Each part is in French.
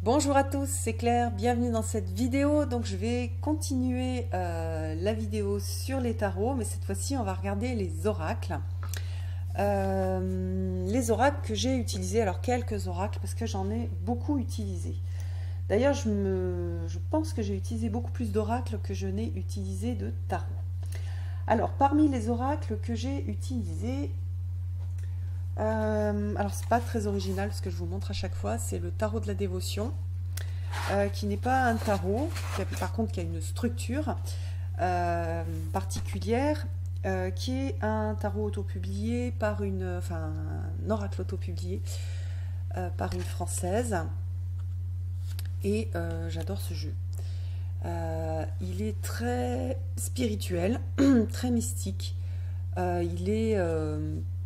Bonjour à tous, c'est Claire, bienvenue dans cette vidéo. Donc je vais continuer la vidéo sur les tarots, mais cette fois-ci on va regarder les oracles. Les oracles que j'ai utilisés, alors quelques oracles parce que j'en ai beaucoup utilisé. D'ailleurs je pense que j'ai utilisé beaucoup plus d'oracles que je n'ai utilisé de tarots. Alors parmi les oracles que j'ai utilisés, alors c'est pas très original ce que je vous montre à chaque fois, c'est le tarot de la dévotion, qui n'est pas un tarot, par contre qui a une structure particulière, qui est un tarot autopublié par un oracle autopublié par une Française, et j'adore ce jeu. Il est très spirituel, très mystique, il est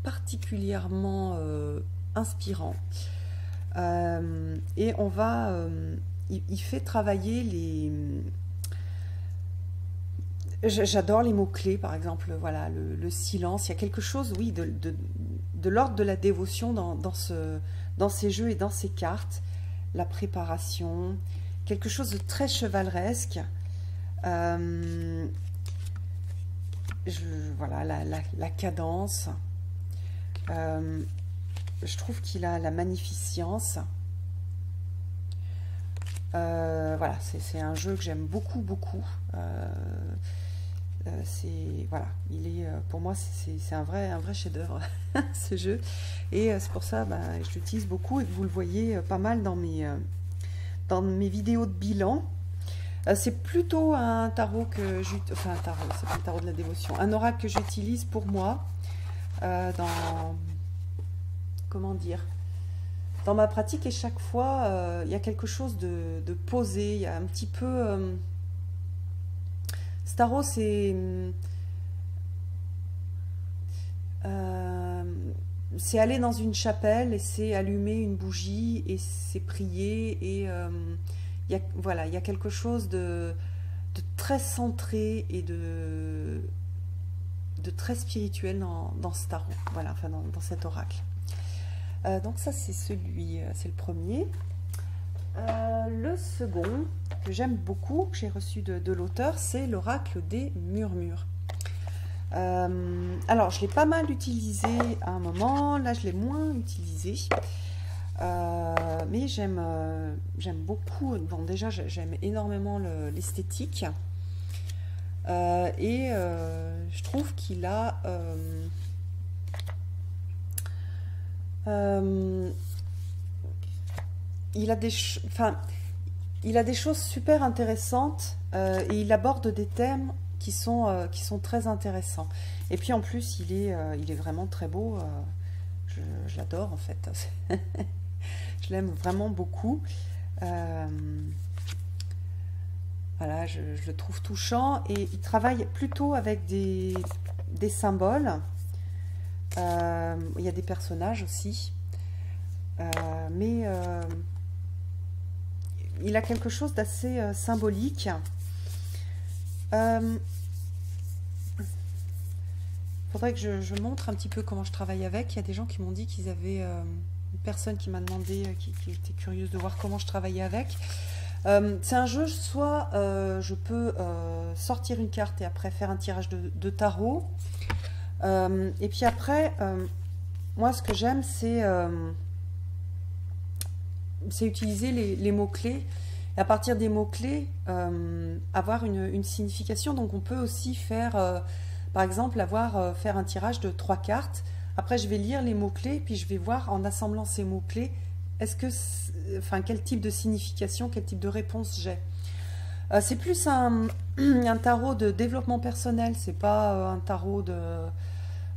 particulièrement inspirant, et on va il fait travailler les j'adore les mots-clés, par exemple, voilà, le silence, il y a quelque chose, oui, de l'ordre de la dévotion dans ces jeux et dans ces cartes, la préparation, quelque chose de très chevaleresque, voilà, la cadence. Je trouve qu'il a la magnificence. Voilà, c'est un jeu que j'aime beaucoup. Voilà, il est pour moi c'est un vrai chef-d'œuvre ce jeu, et c'est pour ça je l'utilise beaucoup et que vous le voyez pas mal dans mes vidéos de bilan. C'est plutôt un tarot que enfin un tarot, c'est pas le tarot de la dévotion, un oracle que j'utilise pour moi. Comment dire, dans ma pratique, et chaque fois il y a quelque chose de posé, il y a un petit peu ce tarot, c'est aller dans une chapelle et c'est allumer une bougie et c'est prier, et voilà, il y a quelque chose de très centré et de très spirituel dans ce tarot, voilà, enfin dans cet oracle. Donc ça c'est le premier. Le second que j'aime beaucoup, que j'ai reçu de l'auteur, c'est l'oracle des murmures. Alors je l'ai pas mal utilisé à un moment, là je l'ai moins utilisé, mais j'aime beaucoup. Bon, déjà j'aime énormément l'esthétique, et je trouve qu'il a il a des choses super intéressantes, et il aborde des thèmes qui sont très intéressants. Et puis en plus, il est vraiment très beau. Je l'adore en fait. Je l'aime vraiment beaucoup. Voilà, je le trouve touchant, et il travaille plutôt avec des symboles. Il y a des personnages aussi, mais il a quelque chose d'assez symbolique. Faudrait que je montre un petit peu comment je travaille avec. Il y a des gens qui m'ont dit qu'ils avaient une personne qui m'a demandé, qui était curieuse de voir comment je travaillais avec. C'est un jeu, soit je peux sortir une carte et après faire un tirage de tarot. Et puis après, moi ce que j'aime, c'est utiliser les mots-clés, et à partir des mots-clés avoir une signification. Donc on peut aussi faire, par exemple, faire un tirage de 3 cartes. Après je vais lire les mots-clés, puis je vais voir, en assemblant ces mots-clés, quel type de signification, quel type de réponse j'ai. C'est plus un tarot de développement personnel, c'est pas un tarot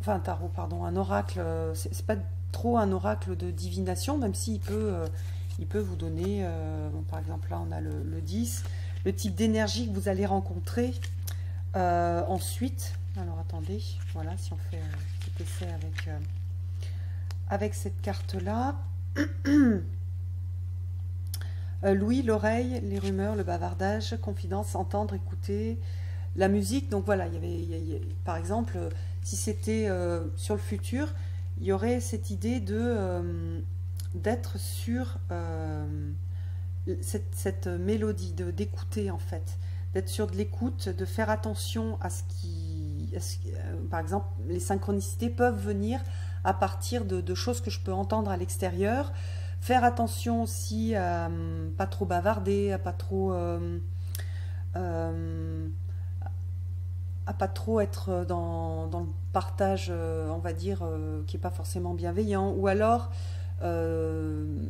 un oracle, c'est pas trop un oracle de divination, même s'il il peut vous donner, bon, par exemple là on a le 10, le type d'énergie que vous allez rencontrer ensuite. Alors attendez, voilà, si on fait un petit essai avec cette carte là. L'ouïe, l'oreille, les rumeurs, le bavardage, confidence, entendre, écouter, la musique. Donc voilà, il y avait, par exemple, si c'était sur le futur, il y aurait cette idée d'être sur cette mélodie, d'écouter en fait, d'être sûr de l'écoute, de faire attention à ce par exemple, les synchronicités peuvent venir à partir de choses que je peux entendre à l'extérieur. Faire attention aussi à pas trop bavarder, euh, à pas trop être dans le partage, on va dire, qui n'est pas forcément bienveillant, ou alors euh,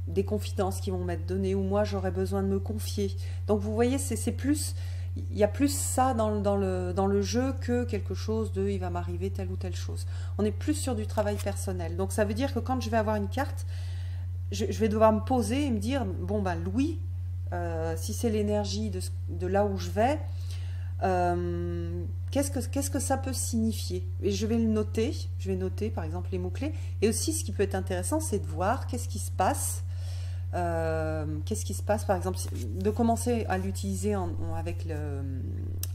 des confidences qui vont m'être données, ou moi j'aurais besoin de me confier. Donc vous voyez, c'est plus, il y a plus ça dans le jeu que quelque chose de il va m'arriver telle ou telle chose. On est plus sur du travail personnel. Donc ça veut dire que quand je vais avoir une carte, je vais devoir me poser et me dire, bon ben Louis, si c'est l'énergie de là où je vais, qu'est-ce que ça peut signifier? Et je vais le noter, je vais noter par exemple les mots-clés. Et aussi ce qui peut être intéressant, c'est de voir qu'est-ce qui se passe. Qu'est-ce qui se passe par exemple, de commencer à l'utiliser avec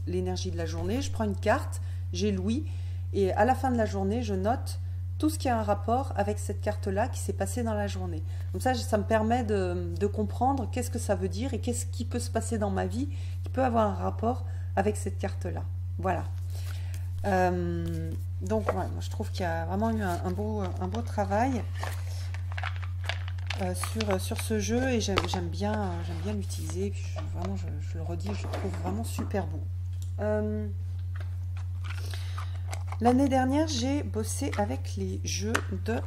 l'énergie de la journée. Je prends une carte, j'ai Louis, et à la fin de la journée, je note tout ce qui a un rapport avec cette carte-là qui s'est passé dans la journée. Comme ça me permet de comprendre qu'est-ce que ça veut dire et qu'est-ce qui peut se passer dans ma vie qui peut avoir un rapport avec cette carte-là. Voilà. Donc, ouais, moi, je trouve qu'il y a vraiment eu un beau travail sur ce jeu, et j'aime bien l'utiliser. Puis vraiment, je le redis, je le trouve vraiment super beau. L'année dernière, j'ai bossé avec les jeux de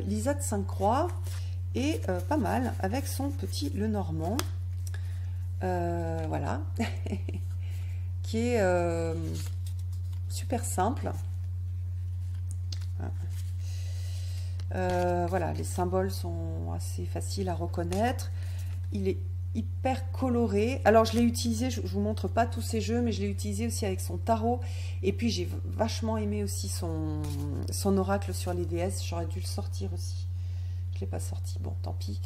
Lisa de Sainte-Croix, et pas mal avec son petit Lenormand. Voilà. Qui est super simple. Voilà, les symboles sont assez faciles à reconnaître. Il est hyper coloré. Alors je l'ai utilisé, je vous montre pas tous ces jeux, mais je l'ai utilisé aussi avec son tarot. Et puis j'ai vachement aimé aussi son oracle sur les déesses. J'aurais dû le sortir aussi. Je l'ai pas sorti, bon tant pis.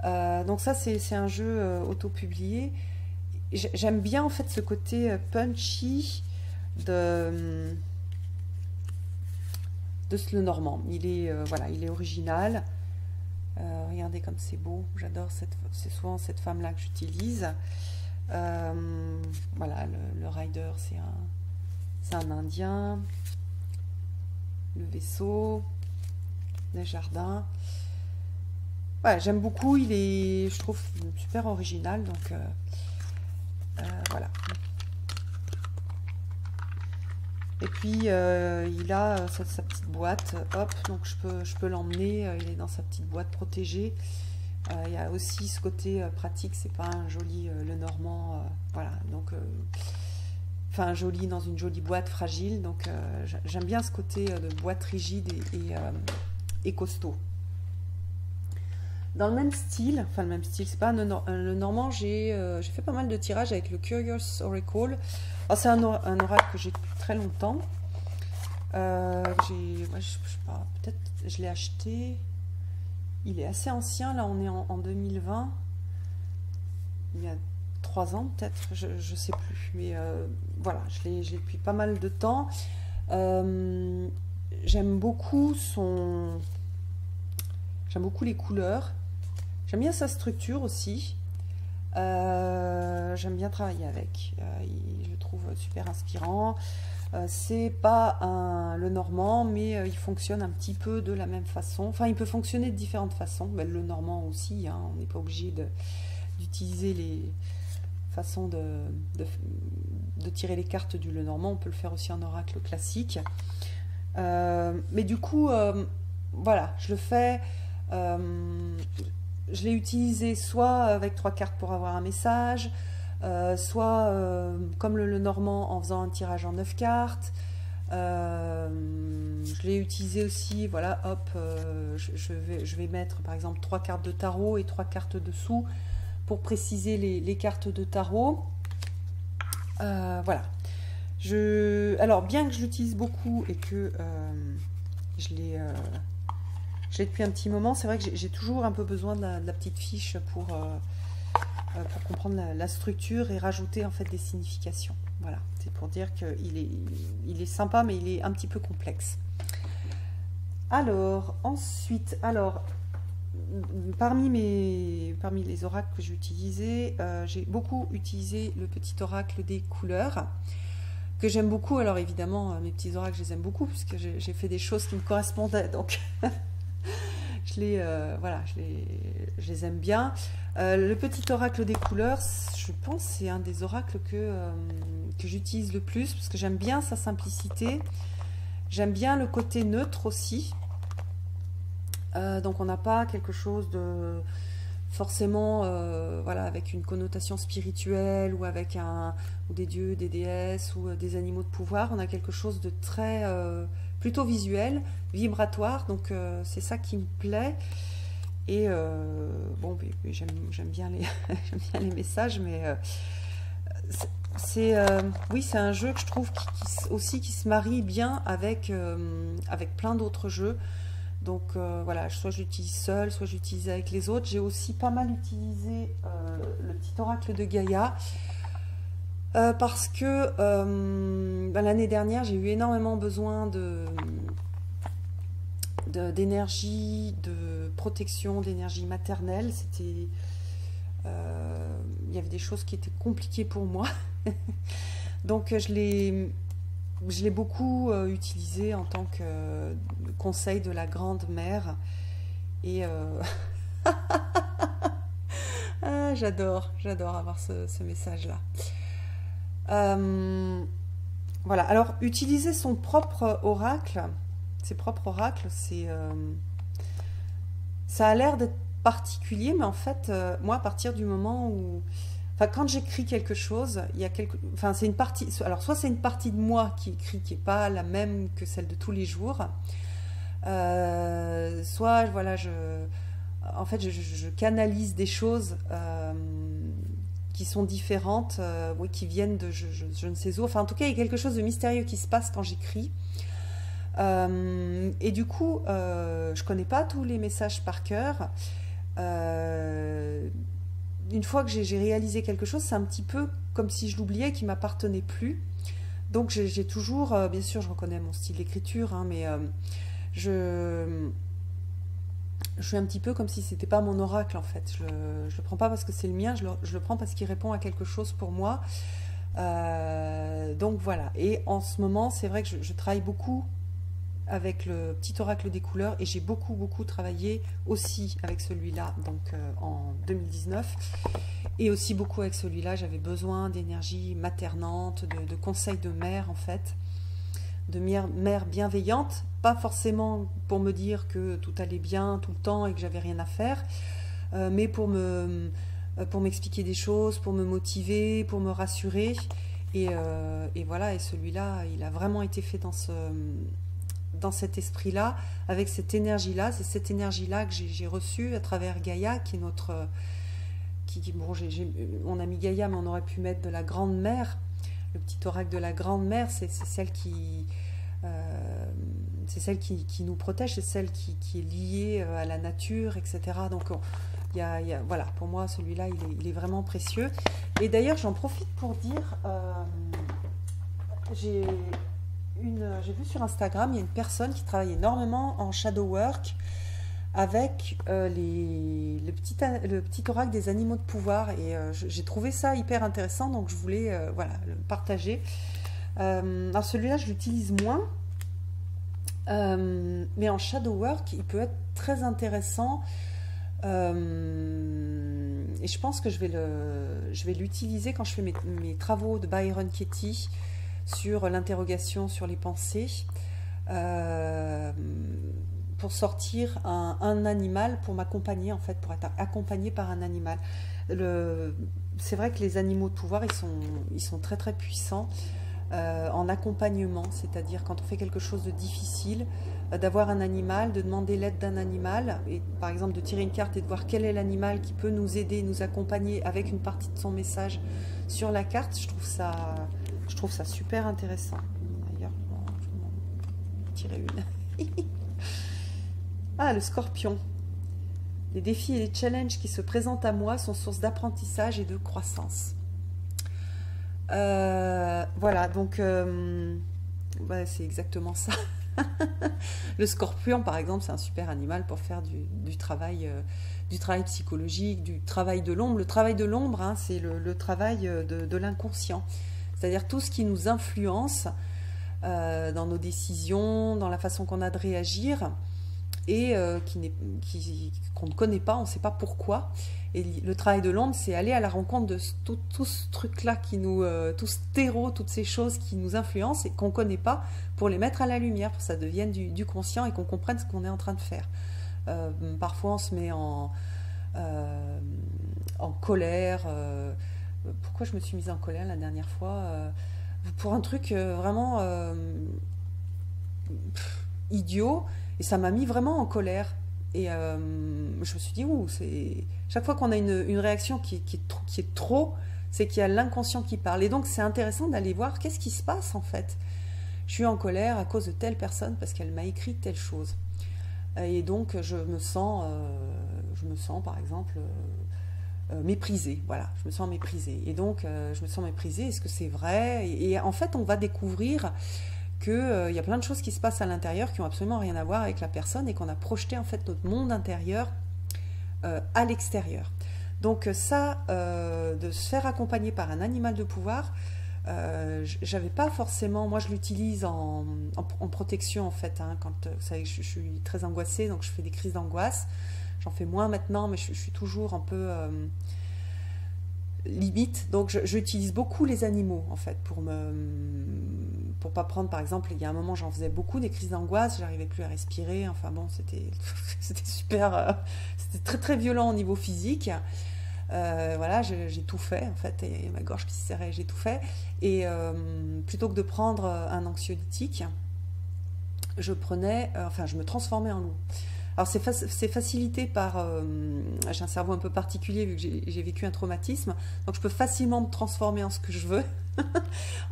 Donc ça c'est un jeu auto-publié. J'aime bien en fait ce côté punchy de ce Lenormand. Il est voilà, il est original. Regardez comme c'est beau. J'adore c'est souvent cette femme là que j'utilise. Voilà, le rider c'est un Indien. Le vaisseau, le jardin. Ouais, j'aime beaucoup. Il est, je trouve, super original. Donc voilà. Et puis il a sa petite boîte, hop, donc je peux l'emmener, il est dans sa petite boîte protégée. Il y a aussi ce côté pratique, c'est pas un joli Lenormand, voilà, donc enfin joli dans une jolie boîte fragile, donc j'aime bien ce côté de boîte rigide et costaud. Dans le même style, enfin le même style, c'est pas un Lenormand, j'ai fait pas mal de tirages avec le Curious Oracle. C'est un oracle que j'ai depuis très longtemps. Je sais pas, peut-être je l'ai acheté. Il est assez ancien, là on est en 2020. Il y a 3 ans peut-être, je sais plus. Mais voilà, je l'ai depuis pas mal de temps. J'aime beaucoup les couleurs. J'aime bien sa structure aussi. J'aime bien travailler avec. Je le trouve super inspirant. C'est pas un Lenormand, mais il fonctionne un petit peu de la même façon. Enfin, il peut fonctionner de différentes façons. Ben, le Lenormand aussi, hein, on n'est pas obligé d'utiliser les façons de tirer les cartes du Lenormand. On peut le faire aussi en oracle classique. Mais du coup, voilà, je le fais. Je l'ai utilisé soit avec 3 cartes pour avoir un message, soit comme le Lenormand en faisant un tirage en 9 cartes. Je l'ai utilisé aussi, voilà, hop, je vais mettre par exemple 3 cartes de tarot et 3 cartes dessous pour préciser les cartes de tarot. Voilà. Alors, bien que je l'utilise beaucoup et que je l'ai depuis un petit moment, c'est vrai que j'ai toujours un peu besoin de la petite fiche pour comprendre la structure et rajouter en fait des significations. Voilà, c'est pour dire qu'il est sympa, mais il est un petit peu complexe. Alors, ensuite, parmi les oracles que j'ai utilisés, j'ai beaucoup utilisé le petit oracle des couleurs, que j'aime beaucoup. Alors évidemment, mes petits oracles, je les aime beaucoup, puisque j'ai fait des choses qui me correspondaient, donc voilà, je les aime bien. Le petit oracle des couleurs, je pense c'est un des oracles que j'utilise le plus, parce que j'aime bien sa simplicité, j'aime bien le côté neutre aussi. Donc on n'a pas quelque chose de forcément voilà, avec une connotation spirituelle ou avec ou des dieux, des déesses ou des animaux de pouvoir. On a quelque chose de très plutôt visuel, vibratoire, donc c'est ça qui me plaît. Et bon, j'aime bien j'aime bien les messages, mais oui, c'est un jeu que je trouve aussi qui se marie bien avec plein d'autres jeux. Donc voilà, soit j'utilise seul, soit j'utilise avec les autres. J'ai aussi pas mal utilisé le petit oracle de Gaïa, parce que l'année dernière, j'ai eu énormément besoin d'énergie, de protection, d'énergie maternelle. Il y avait des choses qui étaient compliquées pour moi. Donc je l'ai beaucoup utilisé en tant que conseil de la grande mère. Et ah, j'adore avoir ce message-là. Voilà, alors utiliser son propre oracle, ses propres oracles, ça a l'air d'être particulier, mais en fait, moi, à partir du moment où... Enfin, quand j'écris quelque chose, il y a enfin, c'est une partie... Alors, soit c'est une partie de moi qui écrit, qui n'est pas la même que celle de tous les jours, soit, voilà, en fait, je canalise des choses qui sont différentes, oui, qui viennent de je ne sais où. Enfin, en tout cas, il y a quelque chose de mystérieux qui se passe quand j'écris. Et du coup, je connais pas tous les messages par cœur. Une fois que j'ai réalisé quelque chose, c'est un petit peu comme si je l'oubliais, qui m'appartenait plus. Donc j'ai toujours, bien sûr, je reconnais mon style d'écriture, hein, mais je suis un petit peu comme si c'était pas mon oracle en fait. Je le prends pas parce que c'est le mien, je le prends parce qu'il répond à quelque chose pour moi. Donc voilà. Et en ce moment, c'est vrai que je travaille beaucoup avec le petit oracle des couleurs, et j'ai beaucoup travaillé aussi avec celui-là, donc en 2019, et aussi beaucoup avec celui-là. J'avais besoin d'énergie maternante, de conseils de mère en fait, de mère bienveillante, pas forcément pour me dire que tout allait bien tout le temps et que j'avais rien à faire, mais pour m'expliquer des choses, pour me motiver, pour me rassurer, et voilà. Et celui-là, il a vraiment été fait dans cet esprit-là, avec cette énergie-là. C'est cette énergie-là que j'ai reçue à travers Gaïa, qui est notre... bon, on a mis Gaïa, mais on aurait pu mettre de la grande mère. Le petit oracle de la grande mère, c'est celle qui nous protège, c'est celle qui est liée à la nature, etc. Donc voilà, pour moi, celui-là, il est vraiment précieux. Et d'ailleurs, j'en profite pour dire, j'ai vu sur Instagram, il y a une personne qui travaille énormément en shadow work avec le petit oracle des animaux de pouvoir, et j'ai trouvé ça hyper intéressant, donc je voulais voilà, le partager. Alors celui-là, je l'utilise moins, mais en shadow work, il peut être très intéressant, et je pense que je vais l'utiliser quand je fais mes travaux de Byron Katie sur l'interrogation sur les pensées, pour sortir un animal, pour m'accompagner en fait, pour être accompagné par un animal. C'est vrai que les animaux de pouvoir, ils sont très puissants en accompagnement, c'est-à-dire quand on fait quelque chose de difficile, d'avoir un animal, de demander l'aide d'un animal, et par exemple de tirer une carte et de voir quel est l'animal qui peut nous aider, nous accompagner avec une partie de son message sur la carte. Je trouve ça super intéressant. D'ailleurs, je vais en tirer une. Ah, le scorpion. Les défis et les challenges qui se présentent à moi sont source d'apprentissage et de croissance. Voilà, donc c'est exactement ça. Le scorpion, par exemple, c'est un super animal pour faire du travail psychologique, du travail de l'ombre. Le travail de l'ombre, hein, c'est le travail de l'inconscient. C'est-à-dire tout ce qui nous influence dans nos décisions, dans la façon qu'on a de réagir et qu'on ne connaît pas, on ne sait pas pourquoi. Et le travail de l'ombre, c'est aller à la rencontre de tout ce truc-là, tout ce terreau, toutes ces choses qui nous influencent et qu'on ne connaît pas, pour les mettre à la lumière, pour que ça devienne du conscient et qu'on comprenne ce qu'on est en train de faire. Parfois, on se met en colère. Pourquoi je me suis mise en colère la dernière fois pour un truc vraiment idiot, et ça m'a mis vraiment en colère. Et je me suis dit, ouh, chaque fois qu'on a une réaction qui est trop, c'est qu'il y a l'inconscient qui parle. Et donc, c'est intéressant d'aller voir qu'est-ce qui se passe en fait. Je suis en colère à cause de telle personne parce qu'elle m'a écrit telle chose. Et donc, je me sens par exemple, méprisée. Voilà, je me sens méprisée. Et donc, je me sens méprisée. Est-ce que c'est vrai? Et en fait, on va découvrir qu'il y a plein de choses qui se passent à l'intérieur qui n'ont absolument rien à voir avec la personne et qu'on a projeté en fait notre monde intérieur à l'extérieur. Donc ça, de se faire accompagner par un animal de pouvoir, j'avais pas forcément, moi je l'utilise en protection en fait, hein, quand vous savez que je suis très angoissée, donc je fais des crises d'angoisse. J'en fais moins maintenant, mais je suis toujours un peu limite. Donc j'utilise beaucoup les animaux en fait pour pas prendre, par exemple, il y a un moment j'en faisais beaucoup des crises d'angoisse, j'arrivais plus à respirer, enfin bon, c'était super, c'était très très violent au niveau physique. Voilà, j'ai tout fait en fait, et ma gorge qui se serrait, j'ai tout fait. Et plutôt que de prendre un anxiolytique, je me transformais en loup. Alors c'est facilité par, j'ai un cerveau un peu particulier vu que j'ai vécu un traumatisme, donc je peux facilement me transformer en ce que je veux,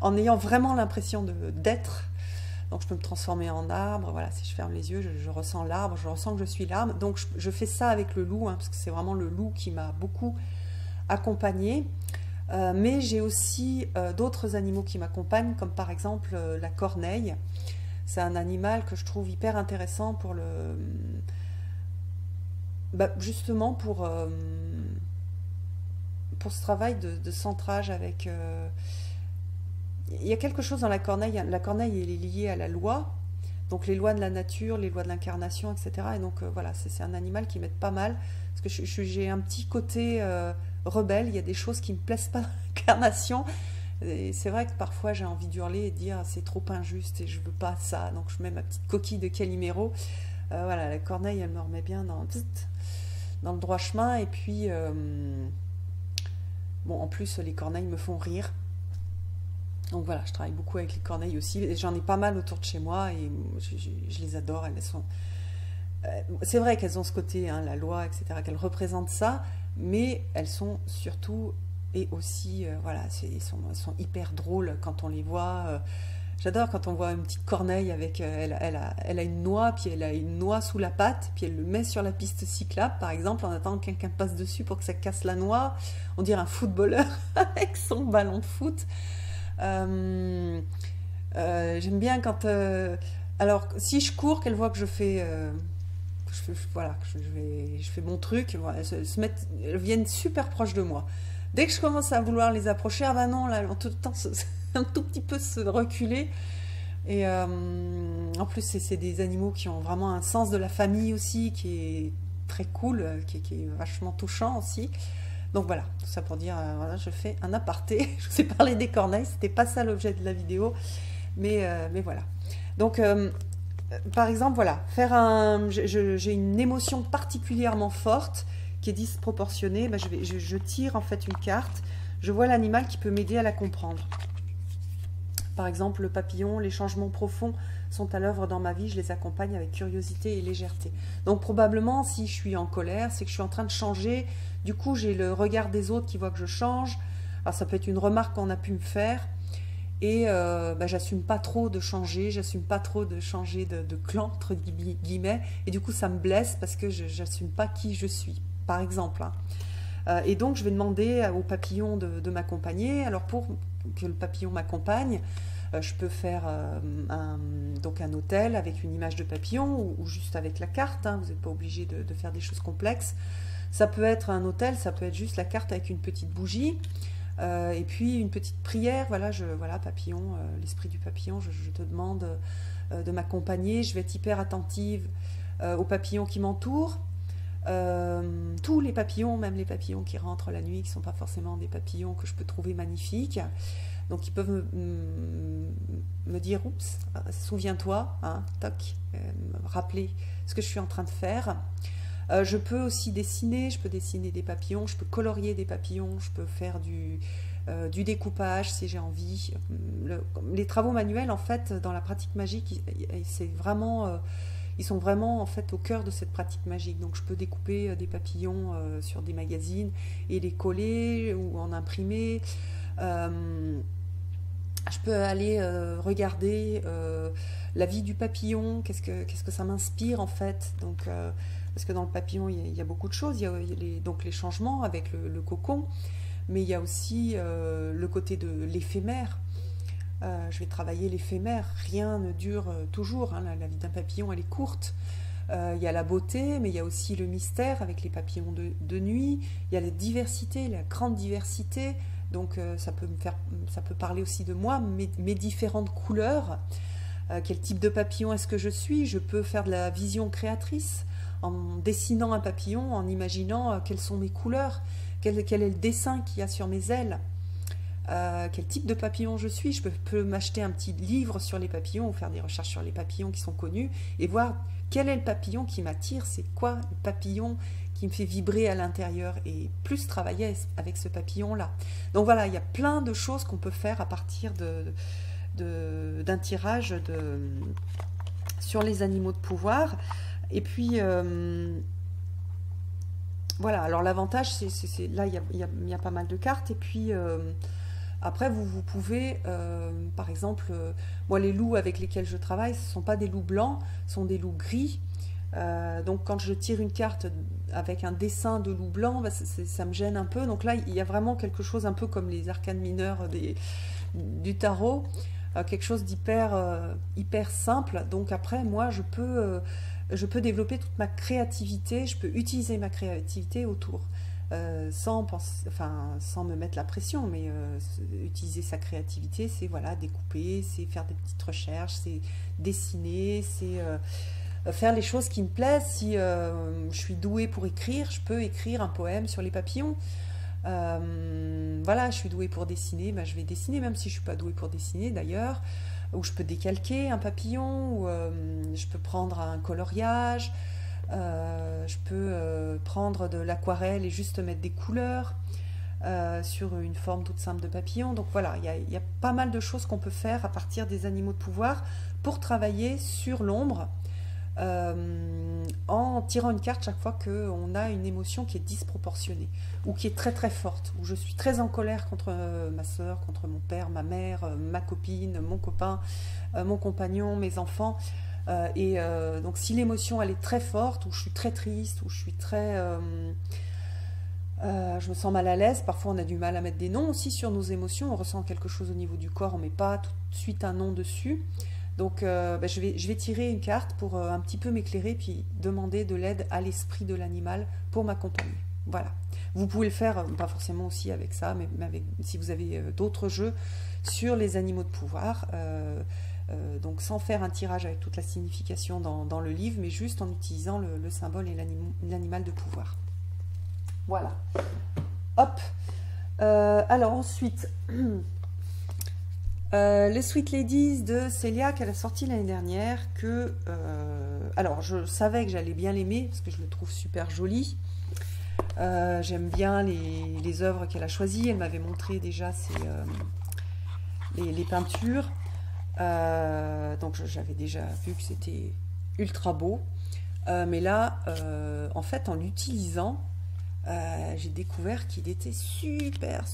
en ayant vraiment l'impression d'être. Donc je peux me transformer en arbre, voilà, si je ferme les yeux, je ressens l'arbre, je ressens que je suis l'arbre. Donc je fais ça avec le loup, hein, parce que c'est vraiment le loup qui m'a beaucoup accompagnée. Mais j'ai aussi d'autres animaux qui m'accompagnent, comme par exemple la corneille. C'est un animal que je trouve hyper intéressant pour justement pour ce travail de centrage avec... il y a quelque chose dans la corneille. La corneille, elle est liée à la loi, donc les lois de la nature, les lois de l'incarnation, etc. Et donc voilà, c'est un animal qui m'aide pas mal, parce que j'ai un petit côté rebelle, il y a des choses qui me plaisent pas dans l'incarnation. Et c'est vrai que parfois j'ai envie d'hurler et de dire c'est trop injuste et je veux pas ça, donc je mets ma petite coquille de Calimero. Voilà, la corneille, elle me remet bien dans le droit chemin. Et puis bon, en plus les corneilles me font rire, donc voilà, je travaille beaucoup avec les corneilles aussi. J'en ai pas mal autour de chez moi et je les adore. Elles sont, c'est vrai qu'elles ont ce côté, hein, la loi, etc., qu'elles représentent ça, mais elles sont surtout et aussi, voilà, elles sont hyper drôles quand on les voit. J'adore quand on voit une petite corneille avec, elle a une noix, puis elle a une noix sous la patte, puis elle le met sur la piste cyclable, par exemple, en attendant que quelqu'un passe dessus pour que ça casse la noix. On dirait un footballeur avec son ballon de foot. J'aime bien quand... alors, si je cours, qu'elle voit que je fais... voilà, que je fais mon truc, voilà, elles viennent super proches de moi. Dès que je commence à vouloir les approcher, ah ben non, là, en tout temps, un tout petit peu se reculer. Et en plus, c'est des animaux qui ont vraiment un sens de la famille aussi, qui est très cool, qui est vachement touchant aussi. Donc voilà, tout ça pour dire, voilà, je fais un aparté. Je vous ai parlé des corneilles, c'était pas ça l'objet de la vidéo, mais voilà. Donc, par exemple, voilà, j'ai une émotion particulièrement forte qui est disproportionnée. Je tire en fait une carte, je vois l'animal qui peut m'aider à la comprendre. Par exemple, le papillon, les changements profonds sont à l'œuvre dans ma vie, je les accompagne avec curiosité et légèreté. Donc probablement, si je suis en colère, c'est que je suis en train de changer. Du coup, j'ai le regard des autres qui voient que je change. Alors ça peut être une remarque qu'on a pu me faire. Et j'assume pas trop de changer, de clan, entre guillemets. Et du coup, ça me blesse parce que j'assume pas qui je suis, par exemple. Hein. Et donc, je vais demander au papillon de m'accompagner. Alors, pour que le papillon m'accompagne, Je peux faire donc un hôtel avec une image de papillon ou juste avec la carte, hein. Vous n'êtes pas obligé de faire des choses complexes. Ça peut être un hôtel, ça peut être juste la carte avec une petite bougie. Et puis une petite prière, voilà, papillon, l'esprit du papillon, je te demande de m'accompagner, je vais être hyper attentive aux papillons qui m'entourent, tous les papillons, même les papillons qui rentrent la nuit, qui ne sont pas forcément des papillons que je peux trouver magnifiques, donc ils peuvent me dire, oups, souviens-toi, hein, toc, me rappeler ce que je suis en train de faire. Je peux aussi dessiner, je peux dessiner des papillons, je peux colorier des papillons, je peux faire du découpage si j'ai envie. Les travaux manuels, en fait, dans la pratique magique, ils sont vraiment en fait au cœur de cette pratique magique. Donc je peux découper des papillons sur des magazines et les coller ou en imprimer. Je peux aller regarder la vie du papillon, qu'est-ce que ça m'inspire en fait. Donc, parce que dans le papillon, il y a beaucoup de choses. Il y a donc les changements avec le cocon, mais il y a aussi le côté de l'éphémère. Je vais travailler l'éphémère. Rien ne dure toujours, hein. La vie d'un papillon, elle est courte. Il y a la beauté, mais il y a aussi le mystère avec les papillons de nuit. Il y a la diversité, la grande diversité. Donc ça peut parler aussi de moi, mes différentes couleurs. Quel type de papillon est-ce que je suis? Je peux faire de la vision créatrice en dessinant un papillon, en imaginant quelles sont mes couleurs, quel est le dessin qu'il y a sur mes ailes. Quel type de papillon je suis? Je peux m'acheter un petit livre sur les papillons ou faire des recherches sur les papillons qui sont connus et voir quel est le papillon qui m'attire, c'est quoi le papillon qui me fait vibrer à l'intérieur et plus travailler avec ce papillon-là. Donc voilà, il y a plein de choses qu'on peut faire à partir d'un tirage sur les animaux de pouvoir. Et puis, voilà, alors l'avantage, c'est là, il y a pas mal de cartes. Et puis, après, vous pouvez, par exemple, moi, les loups avec lesquels je travaille, ce ne sont pas des loups blancs, ce sont des loups gris. Donc quand je tire une carte avec un dessin de loup blanc, ça me gêne un peu. Donc là, il y a vraiment quelque chose un peu comme les arcanes mineures du tarot, quelque chose hyper simple. Donc après, moi, je peux développer toute ma créativité, je peux utiliser ma créativité autour. Sans me mettre la pression, mais utiliser sa créativité, c'est voilà, découper, c'est faire des petites recherches, c'est dessiner, c'est faire les choses qui me plaisent. Si je suis douée pour écrire, je peux écrire un poème sur les papillons. Voilà, je suis douée pour dessiner, je vais dessiner, même si je ne suis pas douée pour dessiner d'ailleurs. Ou je peux décalquer un papillon, ou je peux prendre un coloriage. Je peux prendre de l'aquarelle et juste mettre des couleurs sur une forme toute simple de papillon. Donc voilà, il y a pas mal de choses qu'on peut faire à partir des animaux de pouvoir pour travailler sur l'ombre en tirant une carte chaque fois qu'on a une émotion qui est disproportionnée ou qui est très très forte, où je suis très en colère contre ma soeur, contre mon père, ma mère, ma copine, mon copain, mon compagnon, mes enfants. Donc si l'émotion elle est très forte, ou je suis très triste, ou je suis je me sens mal à l'aise, parfois on a du mal à mettre des noms aussi sur nos émotions, on ressent quelque chose au niveau du corps, on ne met pas tout de suite un nom dessus. Donc je vais tirer une carte pour un petit peu m'éclairer, puis demander de l'aide à l'esprit de l'animal pour m'accompagner. Voilà. Vous pouvez le faire, pas forcément aussi avec ça, mais si vous avez d'autres jeux sur les animaux de pouvoir. Donc sans faire un tirage avec toute la signification dans le livre, mais juste en utilisant le symbole et l'animal de pouvoir. Voilà. Hop. Alors ensuite, les Sweet Ladies de Célia qu'elle a sorti l'année dernière, alors je savais que j'allais bien l'aimer parce que je le trouve super joli. J'aime bien les œuvres qu'elle a choisies. Elle m'avait montré déjà les peintures. Donc j'avais déjà vu que c'était ultra beau, mais là en fait en l'utilisant j'ai découvert qu'il était super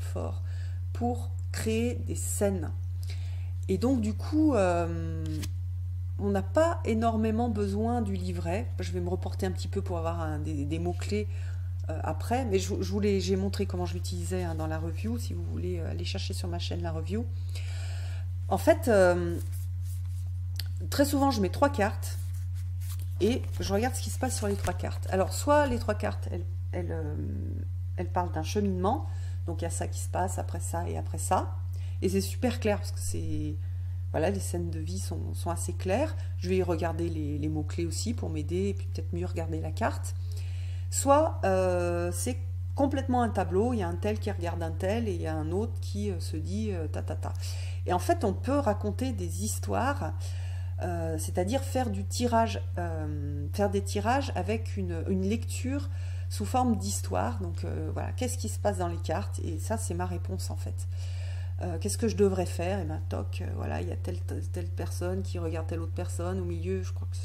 fort pour créer des scènes, et donc du coup on n'a pas énormément besoin du livret. Je vais me reporter un petit peu pour avoir des mots-clés après, mais j'ai montré comment je l'utilisais dans la review, si vous voulez aller chercher sur ma chaîne la review. En fait, très souvent, je mets 3 cartes et je regarde ce qui se passe sur les 3 cartes. Alors, soit les 3 cartes, elles parlent d'un cheminement, donc il y a ça qui se passe, après ça et après ça. Et c'est super clair parce que c'est... Voilà, les scènes de vie sont assez claires. Je vais y regarder les mots-clés aussi pour m'aider et puis peut-être mieux regarder la carte. Soit c'est complètement un tableau, il y a un tel qui regarde un tel et il y a un autre qui se dit ta ta ta. Et en fait, on peut raconter des histoires, c'est-à-dire faire du tirage, faire des tirages avec une lecture sous forme d'histoire. Donc voilà, qu'est-ce qui se passe dans les cartes? Et ça, c'est ma réponse en fait. Qu'est-ce que je devrais faire? Et ben toc, voilà, il y a telle personne qui regarde telle autre personne. Au milieu, je crois que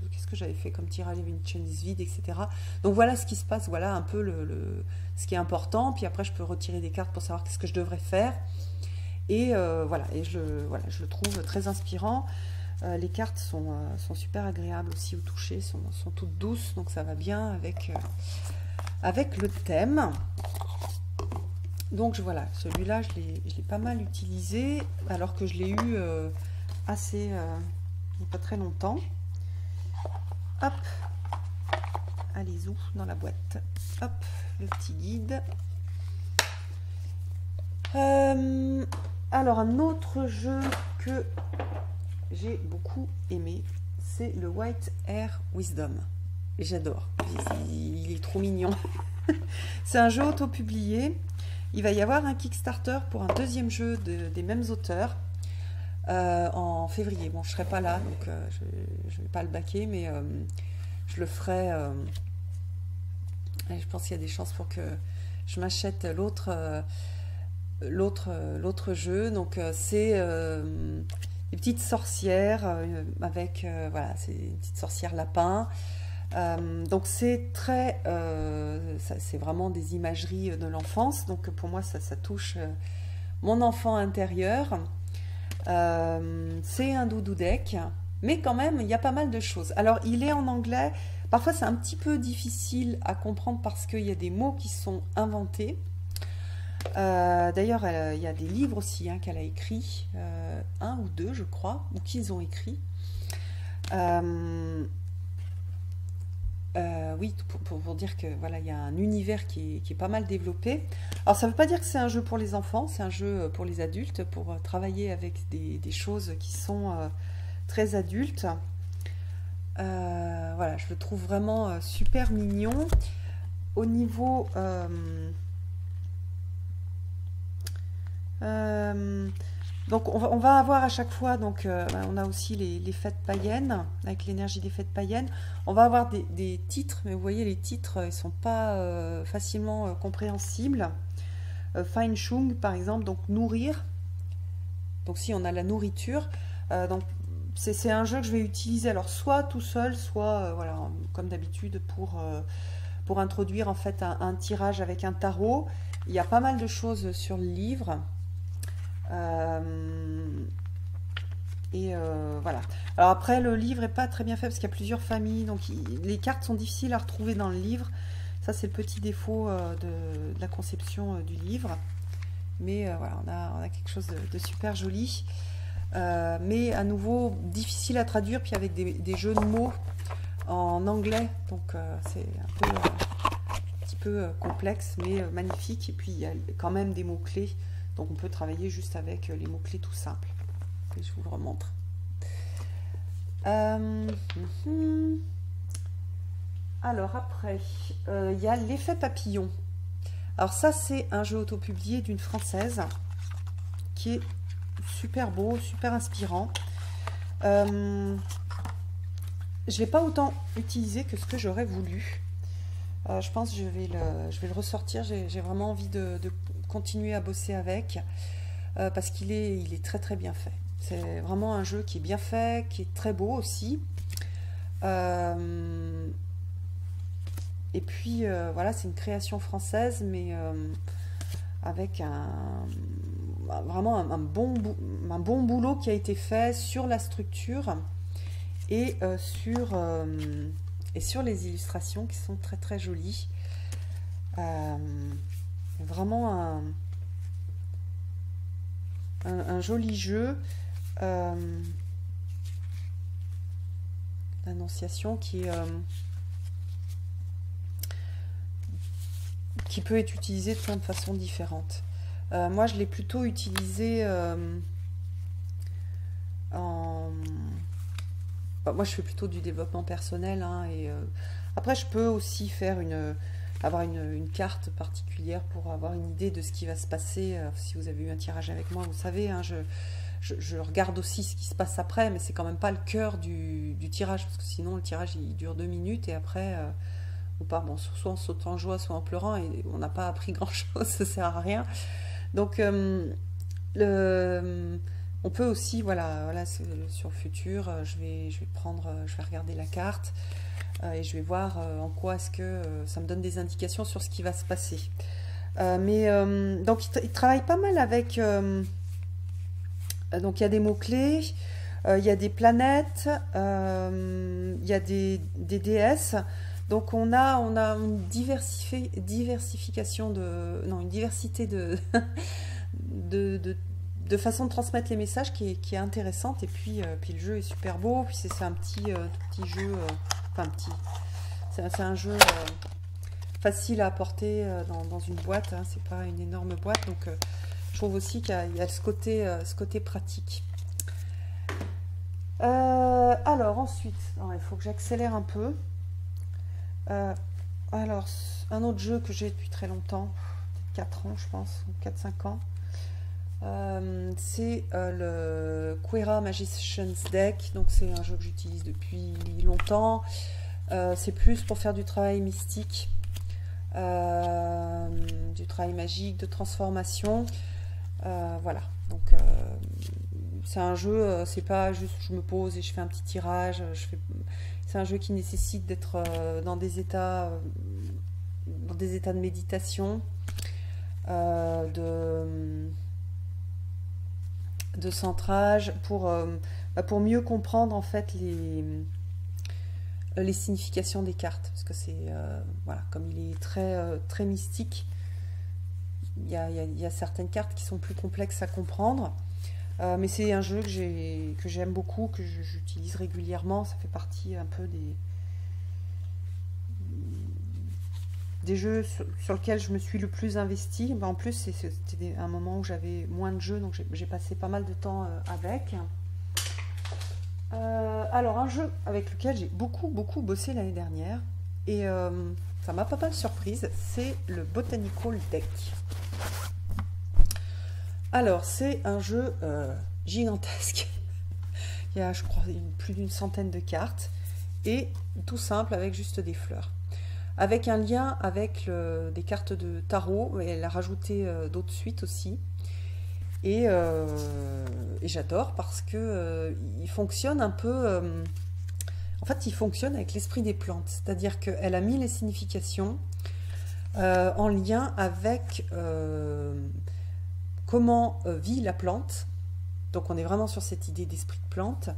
qu'est-ce que j'avais fait comme tirage? Il y avait une chaise vide, etc. Donc voilà ce qui se passe, voilà un peu ce qui est important. Puis après, je peux retirer des cartes pour savoir qu'est-ce que je devrais faire. Et voilà, voilà, je le trouve très inspirant. Les cartes sont super agréables aussi au toucher, sont toutes douces, donc ça va bien avec le thème. Donc voilà, celui-là, je l'ai pas mal utilisé, alors que je l'ai eu assez, il n'y a pas très longtemps. Hop, allez où dans la boîte. Hop, le petit guide. Alors un autre jeu que j'ai beaucoup aimé, c'est le White Air Wisdom. J'adore, il est trop mignon. C'est un jeu auto-publié. Il va y avoir un Kickstarter pour un deuxième jeu des mêmes auteurs en février. Bon, je ne serai pas là, donc je ne vais pas le baquer, mais je le ferai. Je pense qu'il y a des chances pour que je m'achète l'autre jeu. Donc c'est des petites sorcières avec voilà, c'est une petite sorcière lapin. Donc c'est c'est vraiment des imageries de l'enfance. Donc pour moi ça touche mon enfant intérieur. C'est un doudou deck, mais quand même il y a pas mal de choses. Alors il est en anglais. Parfois c'est un petit peu difficile à comprendre parce qu'il y a des mots qui sont inventés. D'ailleurs il y a des livres aussi hein, qu'elle a écrit, un ou deux je crois, ou qu'ils ont écrit. Oui, pour dire que voilà, il y a un univers qui est pas mal développé. Alors ça ne veut pas dire que c'est un jeu pour les enfants, c'est un jeu pour les adultes, pour travailler avec des choses qui sont très adultes. Voilà, je le trouve vraiment super mignon. Au niveau donc on va avoir à chaque fois, donc on a aussi les fêtes païennes, avec l'énergie des fêtes païennes. On va avoir des titres, mais vous voyez les titres, ils sont pas facilement compréhensibles. Fine Chung par exemple, donc nourrir. Donc si on a la nourriture, donc c'est un jeu que je vais utiliser alors soit tout seul, soit voilà, comme d'habitude pour introduire en fait un tirage avec un tarot. Il y a pas mal de choses sur le livre. Voilà. Alors après, le livre est pas très bien fait parce qu'il y a plusieurs familles, donc les cartes sont difficiles à retrouver dans le livre. Ça, c'est le petit défaut de la conception du livre. Mais voilà, on a quelque chose de super joli. Mais à nouveau, difficile à traduire, puis avec des jeux de mots en anglais. Donc c'est un petit peu complexe, mais magnifique. Et puis il y a quand même des mots-clés. Donc on peut travailler juste avec les mots-clés tout simples. Et je vous le remontre. Alors après, il y a l'effet papillon. Alors ça, c'est un jeu autopublié d'une Française qui est super beau, super inspirant. Je ne l'ai pas autant utilisé que ce que j'aurais voulu. Je pense que je vais le ressortir. J'ai vraiment envie de continuer à bosser avec parce qu'il est très très bien fait. C'est vraiment un jeu qui est bien fait, qui est très beau aussi. Et puis voilà, c'est une création française, mais avec vraiment un bon boulot qui a été fait sur la structure et sur les illustrations qui sont très très jolies. Vraiment un joli jeu. euh, l'Annonciation qui peut être utilisé de plein de façons différentes. Moi, je l'ai plutôt utilisé en... Bah, moi, je fais plutôt du développement personnel, hein, après, je peux aussi avoir une carte particulière pour avoir une idée de ce qui va se passer. Si vous avez eu un tirage avec moi, vous savez, hein, je regarde aussi ce qui se passe après, mais c'est quand même pas le cœur du tirage, parce que sinon, le tirage, il dure 2 minutes, et après... on part, bon, soit en sautant en joie, soit en pleurant, et on n'a pas appris grand-chose, ça sert à rien. Donc, on peut aussi, voilà, sur le futur, je vais regarder la carte et je vais voir en quoi est-ce que ça me donne des indications sur ce qui va se passer. Donc, il travaille pas mal avec. Donc, il y a des mots-clés, il y a des planètes, il y a des déesses. Donc on a une diversification une diversité de façons de transmettre les messages qui est intéressante. Et puis le jeu est super beau. Puis c'est un petit jeu, enfin petit. C'est un jeu facile à apporter dans une boîte. Hein, c'est pas une énorme boîte. Donc je trouve aussi qu'il y a ce côté pratique. Alors ensuite, il faut que j'accélère un peu. Alors, un autre jeu que j'ai depuis très longtemps, 4 ans je pense, 4-5 ans, c'est le Quera Magician's Deck. Donc c'est un jeu que j'utilise depuis longtemps. C'est plus pour faire du travail mystique, du travail magique, de transformation. Voilà, donc c'est un jeu, c'est pas juste je me pose et je fais un petit tirage, c'est un jeu qui nécessite d'être dans des états de méditation, de centrage, pour mieux comprendre en fait les significations des cartes, parce que c'est voilà, comme il est très mystique, il y a certaines cartes qui sont plus complexes à comprendre. Mais c'est un jeu que j'aime beaucoup, que j'utilise régulièrement. Ça fait partie un peu des jeux sur lesquels je me suis le plus investie. En plus, c'était un moment où j'avais moins de jeux, donc j'ai passé pas mal de temps avec. Alors, un jeu avec lequel j'ai beaucoup bossé l'année dernière, et ça m'a pas mal surprise, c'est le Botanical Deck. Alors, c'est un jeu gigantesque. Il y a, je crois, plus d'une centaine de cartes. Et tout simple, avec juste des fleurs. Avec un lien avec des cartes de tarot. Et elle a rajouté d'autres suites aussi. Et j'adore parce que il fonctionne un peu... en fait, il fonctionne avec l'esprit des plantes. C'est-à-dire qu'elle a mis les significations en lien avec... comment vit la plante, donc on est vraiment sur cette idée d'esprit de plante,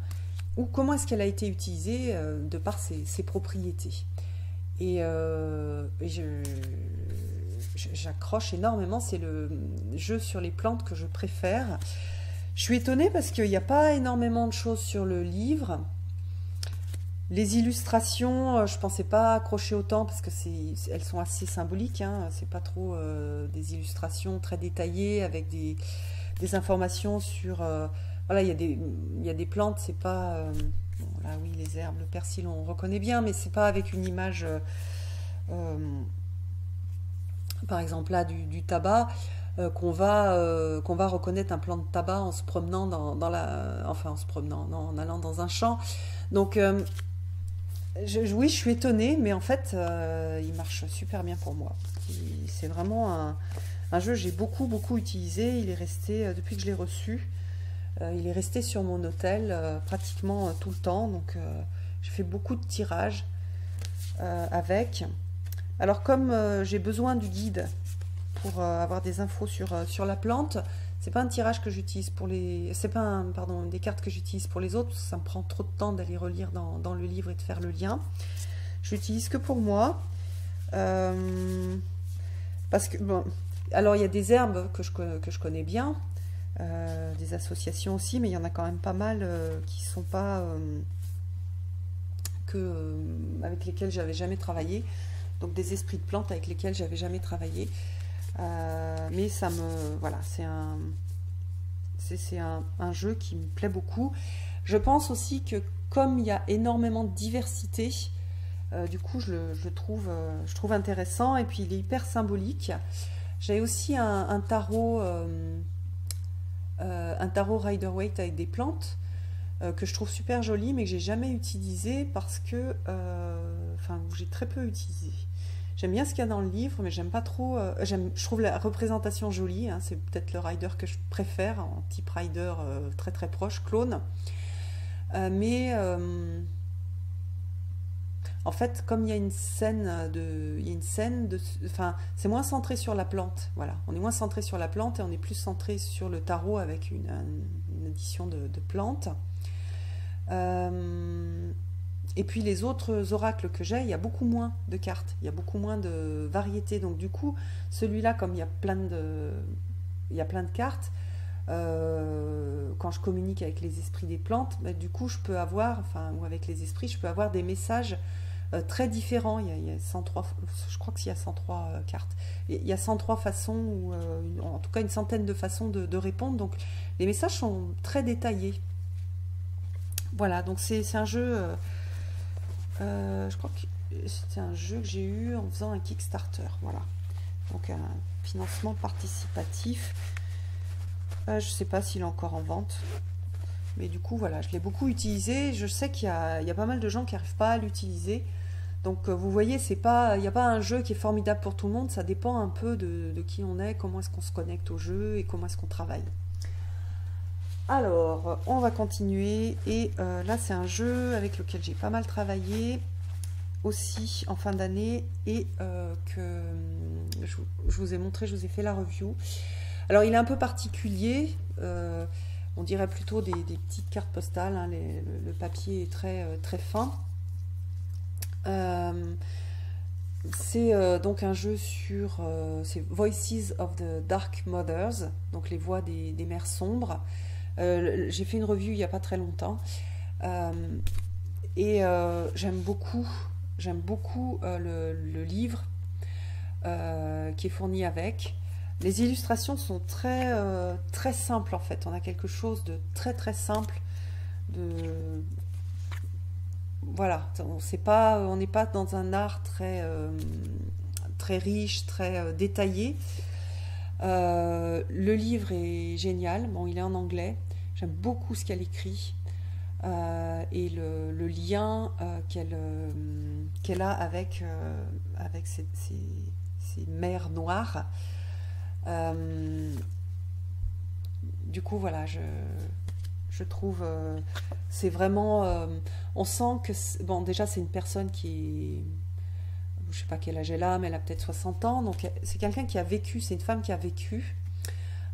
ou comment est-ce qu'elle a été utilisée de par ses propriétés. Et j'accroche énormément, c'est le jeu sur les plantes que je préfère. Je suis étonnée parce qu'il n'y a pas énormément de choses sur le livre. Les illustrations, je pensais pas accrocher autant parce que elles sont assez symboliques, hein. C'est pas trop des illustrations très détaillées avec des informations sur... voilà, il y a des plantes, c'est pas... bon, là oui, les herbes, le persil, on reconnaît bien, mais c'est pas avec une image... par exemple là, du tabac, qu'on va reconnaître un plant de tabac en se promenant enfin en se promenant, non, en allant dans un champ. Donc... oui, je suis étonnée, mais en fait, il marche super bien pour moi. C'est vraiment un jeu que j'ai beaucoup utilisé. Il est resté, depuis que je l'ai reçu, il est resté sur mon hôtel pratiquement tout le temps. Donc, j'ai fait beaucoup de tirages avec. Alors, comme j'ai besoin du guide pour avoir des infos sur la plante, c'est pas un tirage que j'utilise pour c'est pas des cartes que j'utilise pour les autres, parce que ça me prend trop de temps d'aller relire dans le livre et de faire le lien. Je l'utilise que pour moi. Parce que, bon, alors il y a des herbes que je connais bien. des associations aussi, mais il y en a quand même pas mal qui sont pas avec lesquels j'avais jamais travaillé, donc des esprits de plantes avec lesquels j'avais jamais travaillé. Mais ça me voilà, c'est un jeu qui me plaît beaucoup. Je pense aussi que comme il y a énormément de diversité, du coup je trouve intéressant, et puis il est hyper symbolique. J'ai aussi un tarot Rider-Waite avec des plantes que je trouve super joli, mais que j'ai jamais utilisé parce que, enfin, j'ai très peu utilisé. J'aime bien ce qu'il y a dans le livre, mais j'aime pas trop. Je trouve la représentation jolie, hein, c'est peut-être le rider que je préfère, en type rider très très proche, clone. Mais en fait, comme il y a une scène de, enfin, c'est moins centré sur la plante. Voilà, on est moins centré sur la plante et on est plus centré sur le tarot avec une édition de plantes. Et puis les autres oracles que j'ai, il y a beaucoup moins de cartes, il y a beaucoup moins de variétés. Donc du coup, celui-là, comme il y a plein de cartes, quand je communique avec les esprits des plantes, bah, du coup, je peux avoir, enfin, ou avec les esprits, je peux avoir des messages très différents. Il y a 103, je crois qu'il y a 103 cartes. Il y a 103 façons, ou en tout cas une centaine de façons de répondre. Donc les messages sont très détaillés. Voilà, donc c'est un jeu, je crois que c'était un jeu que j'ai eu en faisant un Kickstarter. Voilà, donc un financement participatif. Je ne sais pas s'il est encore en vente. Mais du coup, voilà, je l'ai beaucoup utilisé. Je sais qu'il y a pas mal de gens qui n'arrivent pas à l'utiliser. Donc, vous voyez, il n'y a pas un jeu qui est formidable pour tout le monde. Ça dépend un peu de qui on est, comment est-ce qu'on se connecte au jeu et comment est-ce qu'on travaille. Alors, on va continuer. Et là, c'est un jeu avec lequel j'ai pas mal travaillé aussi en fin d'année et que je vous ai montré, je vous ai fait la review. Alors, il est un peu particulier. On dirait plutôt des petites cartes postales, hein. Le papier est très fin. C'est donc un jeu sur c'est Voices of the Dark Mothers, donc les voix des mères sombres. J'ai fait une review il n'y a pas très longtemps. Et j'aime beaucoup le livre qui est fourni avec. Les illustrations sont très simples en fait. On a quelque chose de très simple. Voilà, on n'est pas dans un art très riche, très détaillé. Le livre est génial. Bon, il est en anglais. J'aime beaucoup ce qu'elle écrit et le lien qu'elle a avec ces mères noires. Du coup, voilà, je trouve c'est vraiment on sent que bon, déjà c'est une personne qui est, je sais pas quel âge elle a, mais elle a peut-être 60 ans, donc c'est quelqu'un qui a vécu, c'est une femme qui a vécu,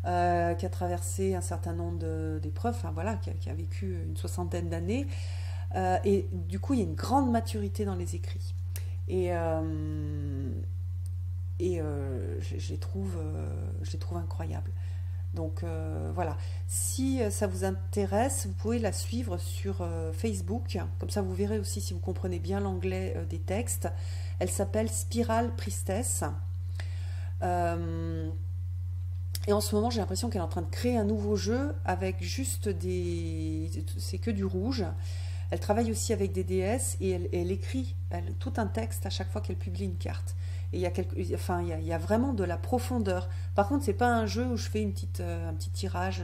qui a traversé un certain nombre d'épreuves, enfin voilà, qui a vécu une soixantaine d'années, et du coup il y a une grande maturité dans les écrits, et je les trouve incroyables. Donc voilà, si ça vous intéresse, vous pouvez la suivre sur Facebook, comme ça vous verrez aussi si vous comprenez bien l'anglais des textes. Elle s'appelle Spiral Priestess. Et en ce moment, j'ai l'impression qu'elle est en train de créer un nouveau jeu avec juste c'est que du rouge. Elle travaille aussi avec des déesses et elle écrit tout un texte à chaque fois qu'elle publie une carte. Et il y a vraiment de la profondeur. Par contre, c'est pas un jeu où je fais un petit tirage,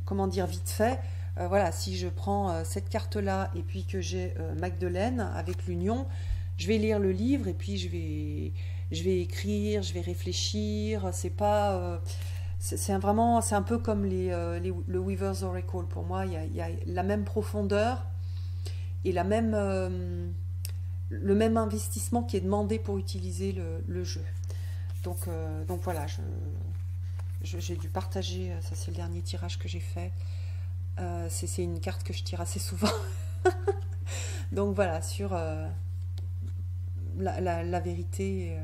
comment dire, vite fait. Voilà, si je prends cette carte-là et puis que j'ai Magdeleine avec l'union, je vais lire le livre et puis je vais écrire, je vais réfléchir. C'est pas, c'est un peu comme le Weaver's Oracle. Pour moi, il y a la même profondeur et le même investissement qui est demandé pour utiliser le jeu. Donc voilà, j'ai dû partager, ça c'est le dernier tirage que j'ai fait. C'est une carte que je tire assez souvent. Donc voilà, sur la vérité.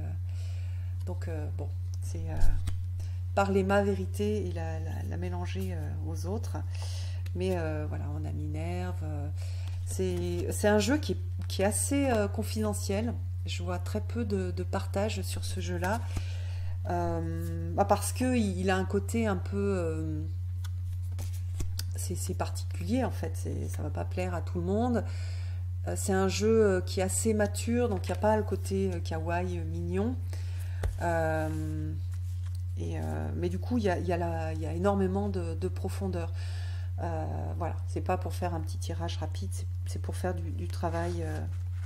Donc bon, parler ma vérité et la mélanger aux autres. Mais voilà, on a Minerve. C'est un jeu qui est assez confidentiel. Je vois très peu de partage sur ce jeu-là. Parce que il a un côté un peu... c'est particulier en fait, ça va pas plaire à tout le monde. C'est un jeu qui est assez mature, donc il n'y a pas le côté kawaii mignon. Euh, mais du coup, il y a énormément de profondeur. Voilà, c'est pas pour faire un petit tirage rapide, c'est pour faire du travail,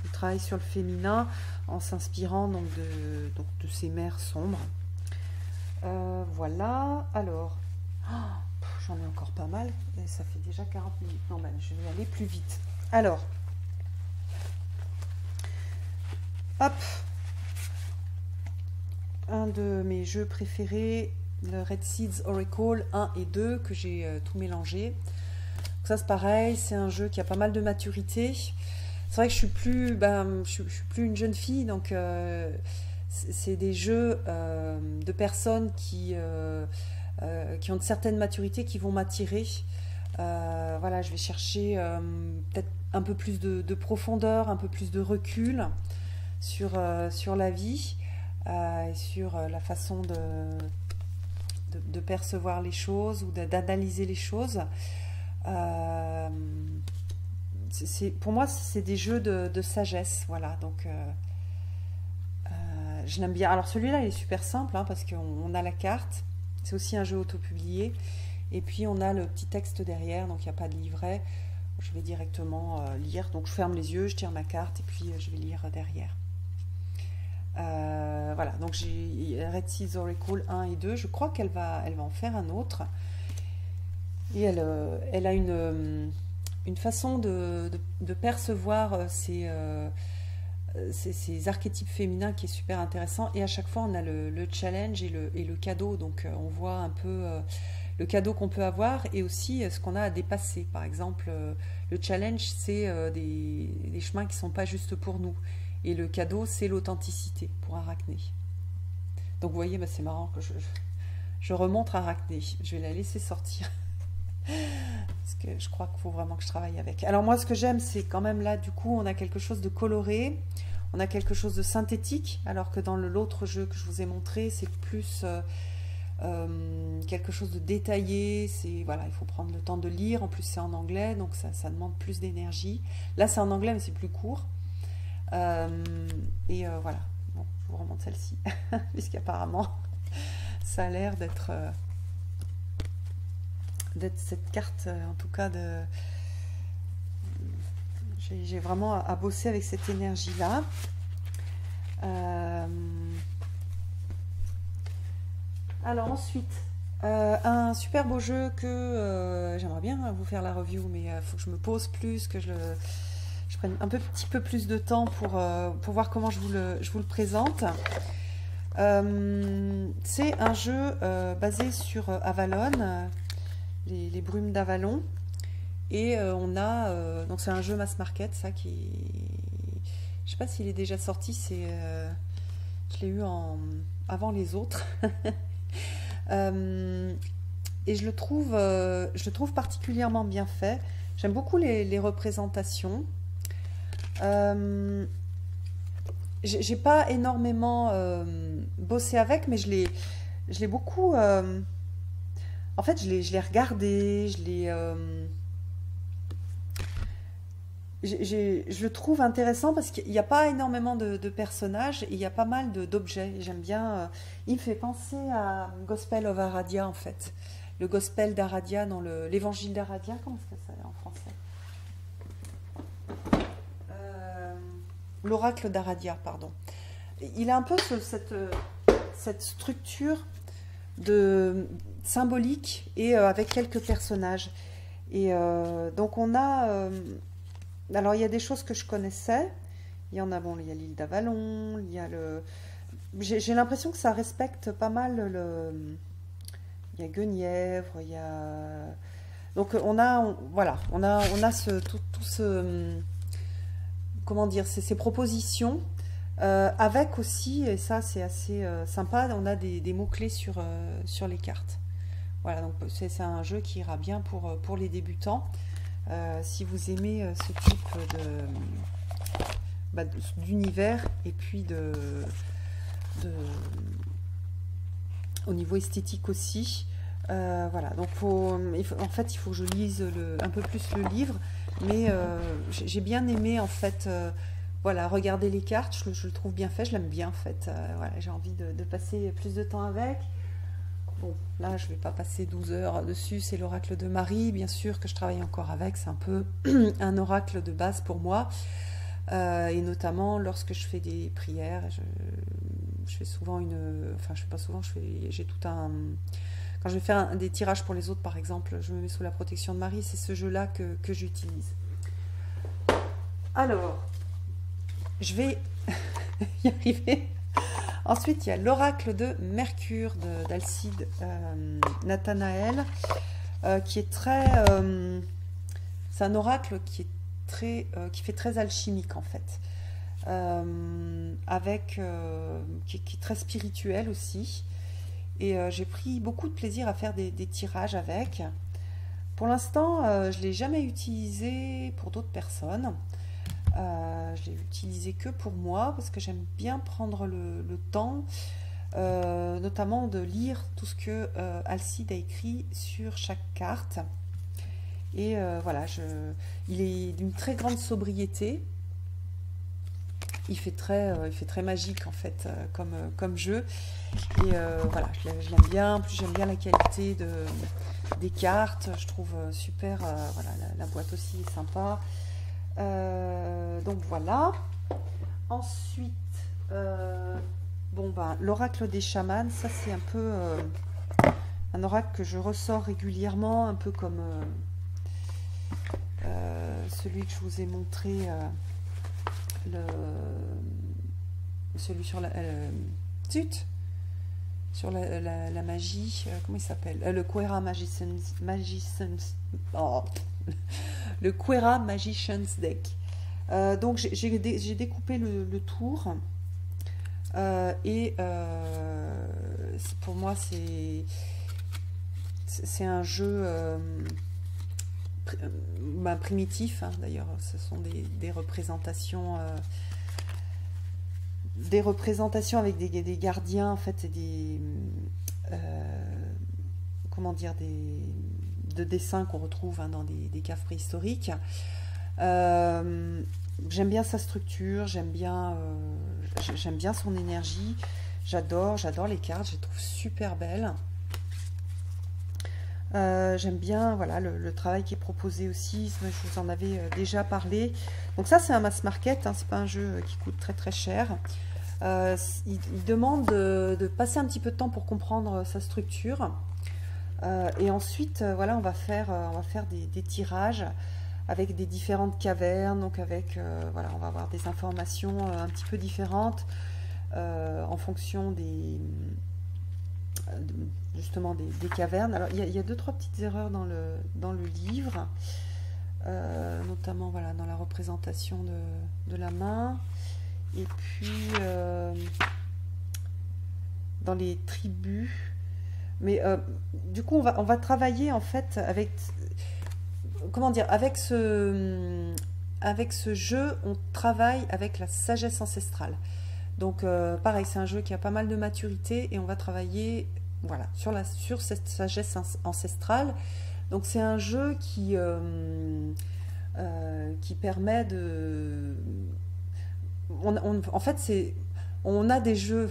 du travail sur le féminin en s'inspirant donc de ces mers sombres. Voilà, alors, j'en ai encore pas mal, et ça fait déjà 40 minutes. Non, ben, je vais aller plus vite. Alors, hop, un de mes jeux préférés, le Red Seeds Oracle 1 et 2, que j'ai tout mélangé. Donc ça c'est pareil, c'est un jeu qui a pas mal de maturité. C'est vrai que je suis plus une jeune fille, donc c'est des jeux de personnes qui ont de certaines maturités qui vont m'attirer. Voilà, je vais chercher peut-être un peu plus de profondeur, un peu plus de recul sur la vie et sur la façon de percevoir les choses ou d'analyser les choses. Pour moi, c'est des jeux de sagesse. Voilà, donc je l'aime bien. Alors celui-là, il est super simple hein, parce qu'on a la carte. C'est aussi un jeu auto-publié. Et puis on a le petit texte derrière, donc il n'y a pas de livret. Je vais directement lire. Donc je ferme les yeux, je tire ma carte et puis je vais lire derrière. Voilà, donc j'ai Red Seas Oracle 1 et 2. Je crois qu'elle va en faire un autre. Et elle a une façon de percevoir ces archétypes féminins qui est super intéressant. Et à chaque fois, on a le challenge et le cadeau. Donc on voit un peu le cadeau qu'on peut avoir et aussi ce qu'on a à dépasser. Par exemple, le challenge, c'est des chemins qui ne sont pas juste pour nous. Et le cadeau, c'est l'authenticité pour Arachné. Donc vous voyez, c'est marrant que je remonte Arachné. Je vais la laisser sortir. Parce que je crois qu'il faut vraiment que je travaille avec. Alors moi, ce que j'aime, c'est quand même là, du coup, on a quelque chose de coloré. On a quelque chose de synthétique. Alors que dans l'autre jeu que je vous ai montré, c'est plus quelque chose de détaillé. Voilà, il faut prendre le temps de lire. En plus, c'est en anglais, donc ça demande plus d'énergie. Là, c'est en anglais, mais c'est plus court. Voilà, bon, je vous remonte celle-ci, puisqu'apparemment ça a l'air d'être cette carte, en tout cas, j'ai vraiment à bosser avec cette énergie-là. Alors ensuite, un super beau jeu que j'aimerais bien vous faire la review, mais il faut que je me pose plus, que je prenne petit peu plus de temps pour voir comment je vous le présente. C'est un jeu basé sur Avalon, les brumes d'Avalon. Et on a... donc c'est un jeu mass market, ça, qui... Je sais pas s'il est déjà sorti, je l'ai eu avant les autres. Et je le trouve particulièrement bien fait. J'aime beaucoup les représentations. J'ai pas énormément bossé avec, mais je l'ai beaucoup... en fait, je l'ai regardé, je le trouve intéressant parce qu'il n'y a pas énormément de personnages et il y a pas mal d'objets. J'aime bien. Il me fait penser à Gospel of Aradia en fait. Le Gospel d'Aradia dans l'évangile d'Aradia. Comment est-ce que ça est en français? L'oracle d'Aradia, pardon. Il a un peu cette structure symbolique et avec quelques personnages. Et donc on a... alors il y a des choses que je connaissais. Il y en a, bon, il y a l'île d'Avalon, il y a j'ai l'impression que ça respecte pas mal il y a Guenièvre, il y a... Donc on a tout ce... comment dire, ces propositions Avec aussi, et ça c'est assez sympa, on a des mots-clés sur les cartes. Voilà, donc c'est un jeu qui ira bien pour les débutants. Si vous aimez ce type d'univers et puis de, au niveau esthétique aussi. Voilà, donc en fait il faut que je lise un peu plus le livre, mais j'ai bien aimé en fait, voilà, regarder les cartes, je le trouve bien fait, je l'aime bien en fait. Voilà, j'ai envie de passer plus de temps avec. Bon, là je vais pas passer 12 heures dessus, c'est l'oracle de Marie, bien sûr que je travaille encore avec, c'est un peu un oracle de base pour moi. Et notamment lorsque je fais des prières, je fais souvent enfin je fais pas souvent, j'ai tout un... Quand je vais faire des tirages pour les autres, par exemple, je me mets sous la protection de Marie, c'est ce jeu-là que j'utilise. Alors, je vais y arriver. Ensuite, il y a l'oracle de Mercure d'Alcide Nathanaël, qui est très... c'est un oracle qui fait très alchimique, en fait. Qui est très spirituel aussi. Et j'ai pris beaucoup de plaisir à faire des tirages avec. Pour l'instant, je ne l'ai jamais utilisé pour d'autres personnes. Je l'ai utilisé que pour moi parce que j'aime bien prendre le temps, notamment de lire tout ce que Alcide a écrit sur chaque carte. Et voilà, il est d'une très grande sobriété. Il fait très magique en fait comme jeu. Et voilà, je l'aime bien. En plus, j'aime bien la qualité des cartes. Je trouve super. Voilà, la boîte aussi est sympa. Donc voilà. Ensuite, l'oracle des chamans. Ça, c'est un peu un oracle que je ressors régulièrement, un peu comme celui que je vous ai montré. Celui sur sur la magie, comment il s'appelle, le Quera le Quera Magician's Deck. Donc j'ai découpé le tour, et pour moi c'est un jeu primitif, hein, d'ailleurs ce sont des représentations avec des gardiens en fait, et comment dire, de dessins qu'on retrouve, hein, dans des caves préhistoriques. J'aime bien sa structure, j'aime bien son énergie, j'adore les cartes, je les trouve super belles. J'aime bien, voilà, le travail qui est proposé aussi, je vous en avais déjà parlé. Donc ça, c'est un mass market, hein, c'est pas un jeu qui coûte très très cher. Il demande de passer un petit peu de temps pour comprendre sa structure. Et ensuite, voilà, on va faire des tirages avec des différentes cavernes. Donc voilà, on va avoir des informations un petit peu différentes en fonction justement des cavernes. Alors il y a deux trois petites erreurs dans le livre, notamment voilà dans la représentation de la main, et puis dans les tribus. Mais du coup on va travailler en fait avec, comment dire, avec ce jeu, on travaille avec la sagesse ancestrale. Donc pareil, c'est un jeu qui a pas mal de maturité et on va travailler, voilà, sur cette sagesse ancestrale. Donc c'est un jeu qui permet de... en fait, on a des jeux...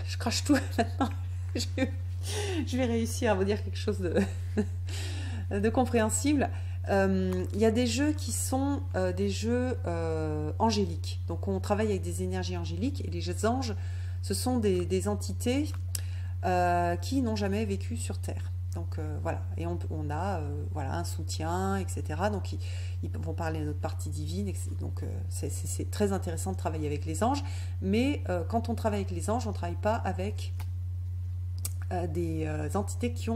Je crache tout maintenant. Je vais réussir à vous dire quelque chose de compréhensible. Il y a des jeux qui sont des jeux angéliques. Donc on travaille avec des énergies angéliques, et les anges, ce sont des entités qui n'ont jamais vécu sur Terre. Donc voilà, et on a voilà, un soutien, etc. Donc ils vont parler à notre partie divine, etc. Donc c'est très intéressant de travailler avec les anges, mais quand on travaille avec les anges, on ne travaille pas avec des entités qui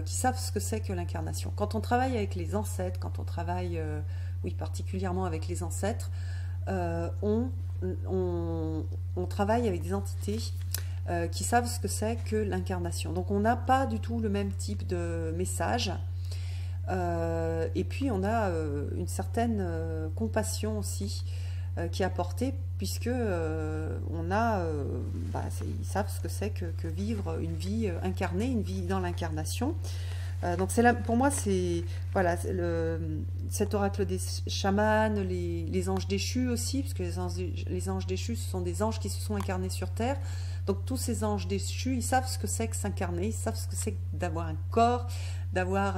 savent ce que c'est que l'incarnation. Quand on travaille avec les ancêtres, quand on travaille oui, particulièrement avec les ancêtres, on on travaille avec des entités qui savent ce que c'est que l'incarnation. Donc on n'a pas du tout le même type de message. Et puis on a une certaine compassion aussi qui est apportée, puisque ils savent ce que c'est que vivre une vie incarnée, une vie dans l'incarnation. Donc c'est là, pour moi, c'est voilà, cet oracle des chamans, les anges déchus aussi, parce que les anges déchus, ce sont des anges qui se sont incarnés sur Terre. Donc tous ces anges déchus, ils savent ce que c'est que s'incarner, ils savent ce que c'est que d'avoir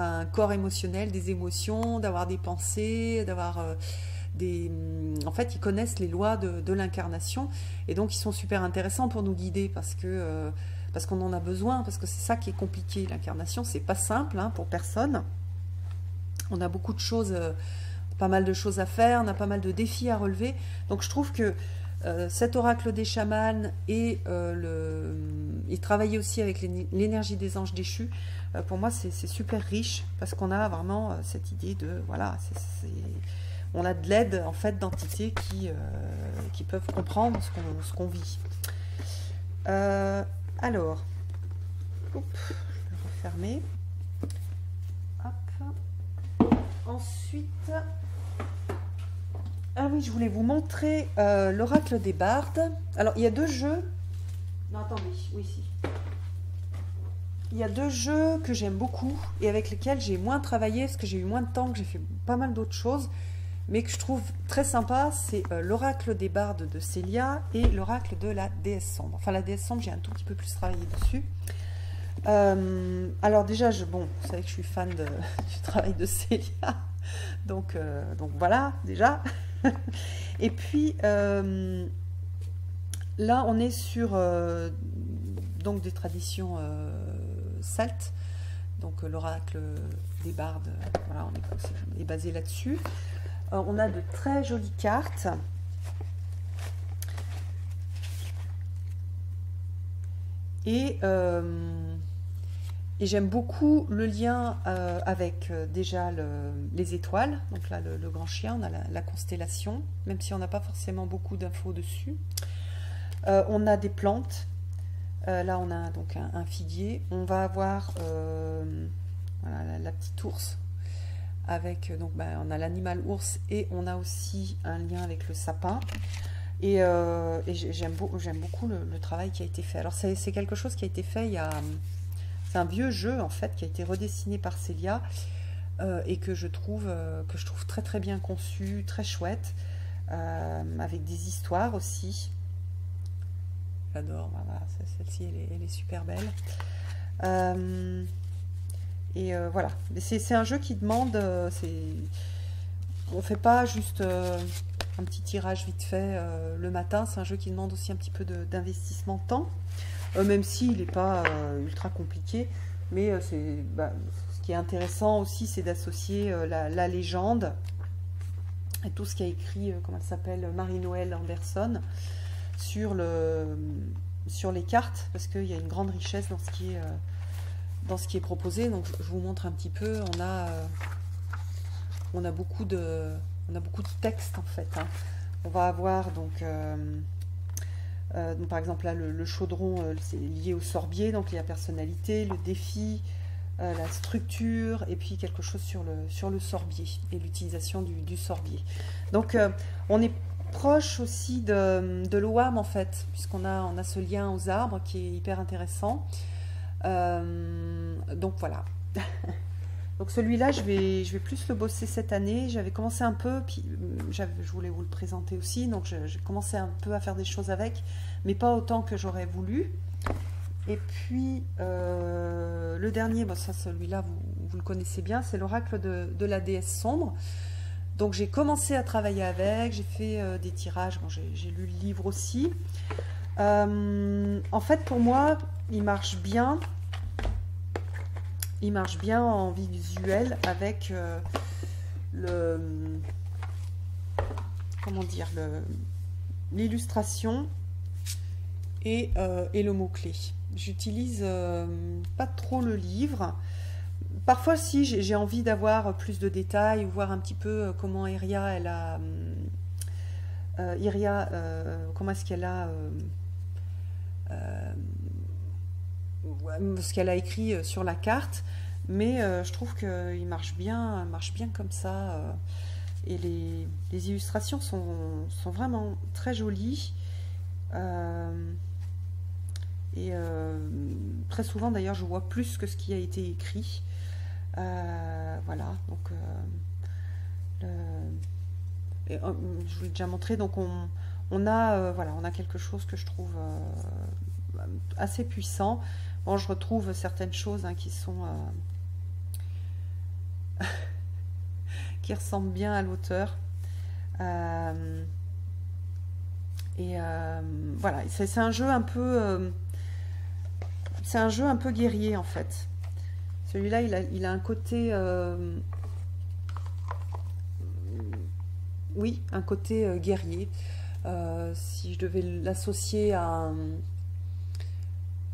un corps émotionnel, des émotions, d'avoir des pensées, d'avoir en fait, ils connaissent les lois de l'incarnation, et donc ils sont super intéressants pour nous guider, parce qu'on en a besoin, parce que c'est ça qui est compliqué. L'incarnation, c'est pas simple pour personne. On a beaucoup de choses, pas mal de choses à faire, on a pas mal de défis à relever. Donc je trouve que cet oracle des chamans et travailler aussi avec l'énergie des anges déchus, pour moi c'est super riche, parce qu'on a vraiment cette idée de, voilà, on a de l'aide en fait d'entités qui peuvent comprendre ce qu'on vit. Alors, je vais refermer. Hop. Ensuite, ah oui, je voulais vous montrer l'oracle des bardes. Alors, il y a deux jeux. Non, attendez, oui, si. Il y a deux jeux que j'aime beaucoup et avec lesquels j'ai moins travaillé, parce que j'ai eu moins de temps, que j'ai fait pas mal d'autres choses, mais que je trouve très sympa. C'est l'oracle des bardes de Célia et l'oracle de la déesse sombre. Enfin, la déesse sombre, j'ai un tout petit peu plus travaillé dessus. Alors déjà, vous savez que je suis fan du travail de Célia, donc voilà, déjà. Et puis, là, on est sur donc des traditions celtes, donc l'oracle des bardes, voilà, on est basé là-dessus. On a de très jolies cartes. Et j'aime beaucoup le lien avec déjà les étoiles. Donc là, le grand chien, on a la constellation, même si on n'a pas forcément beaucoup d'infos dessus. On a des plantes. Là, on a donc un figuier. On va avoir voilà, la petite ours. Avec, donc, on a l'animal ours et on a aussi un lien avec le sapin. Et j'aime beaucoup le travail qui a été fait. Alors, c'est quelque chose qui a été fait c'est un vieux jeu, en fait, qui a été redessiné par Célia et que je trouve très très bien conçu, très chouette, avec des histoires aussi. J'adore, voilà, celle-ci, elle est super belle. Voilà, c'est un jeu qui demande, on fait pas juste un petit tirage vite fait le matin, c'est un jeu qui demande aussi un petit peu d'investissement de temps, même s'il n'est pas ultra compliqué, mais ce qui est intéressant aussi, c'est d'associer la légende et tout ce qu'a écrit, comment elle s'appelle, Marie-Noël Anderson, sur les cartes, parce qu'il y a une grande richesse dans ce qui est proposé. Donc je vous montre un petit peu. On a beaucoup de textes en fait. On va avoir donc par exemple là le chaudron, c'est lié au sorbier, donc il y a la personnalité, le défi, la structure, et puis quelque chose sur le sorbier et l'utilisation du sorbier. Donc on est proche aussi de l'Ogham en fait, puisqu'on a ce lien aux arbres qui est hyper intéressant. Donc voilà. Donc celui-là, je vais plus le bosser cette année. J'avais commencé un peu, puis je voulais vous le présenter aussi, donc j'ai commencé un peu à faire des choses avec, mais pas autant que j'aurais voulu. Et puis le dernier, celui-là, vous le connaissez bien, c'est l'oracle de la déesse sombre. Donc j'ai commencé à travailler avec, j'ai fait des tirages, j'ai lu le livre aussi. En fait, pour moi, il marche bien en visuel avec l'illustration et le mot-clé. J'utilise pas trop le livre. Parfois, si j'ai envie d'avoir plus de détails ou voir un petit peu comment Eria Iria, comment est-ce qu'elle a ce qu'elle a écrit sur la carte, mais je trouve qu'il marche bien comme ça. Et les illustrations sont vraiment très jolies. Euh, Très souvent, d'ailleurs, je vois plus que ce qui a été écrit. Voilà, donc je vous l'ai déjà montré. Donc voilà, on a quelque chose que je trouve assez puissant. Bon, je retrouve certaines choses hein, qui sont qui ressemblent bien à l'auteur. Euh, voilà, c'est un jeu un peu c'est un jeu un peu guerrier en fait. Celui-là, il a un côté oui, un côté guerrier. Si je devais l'associer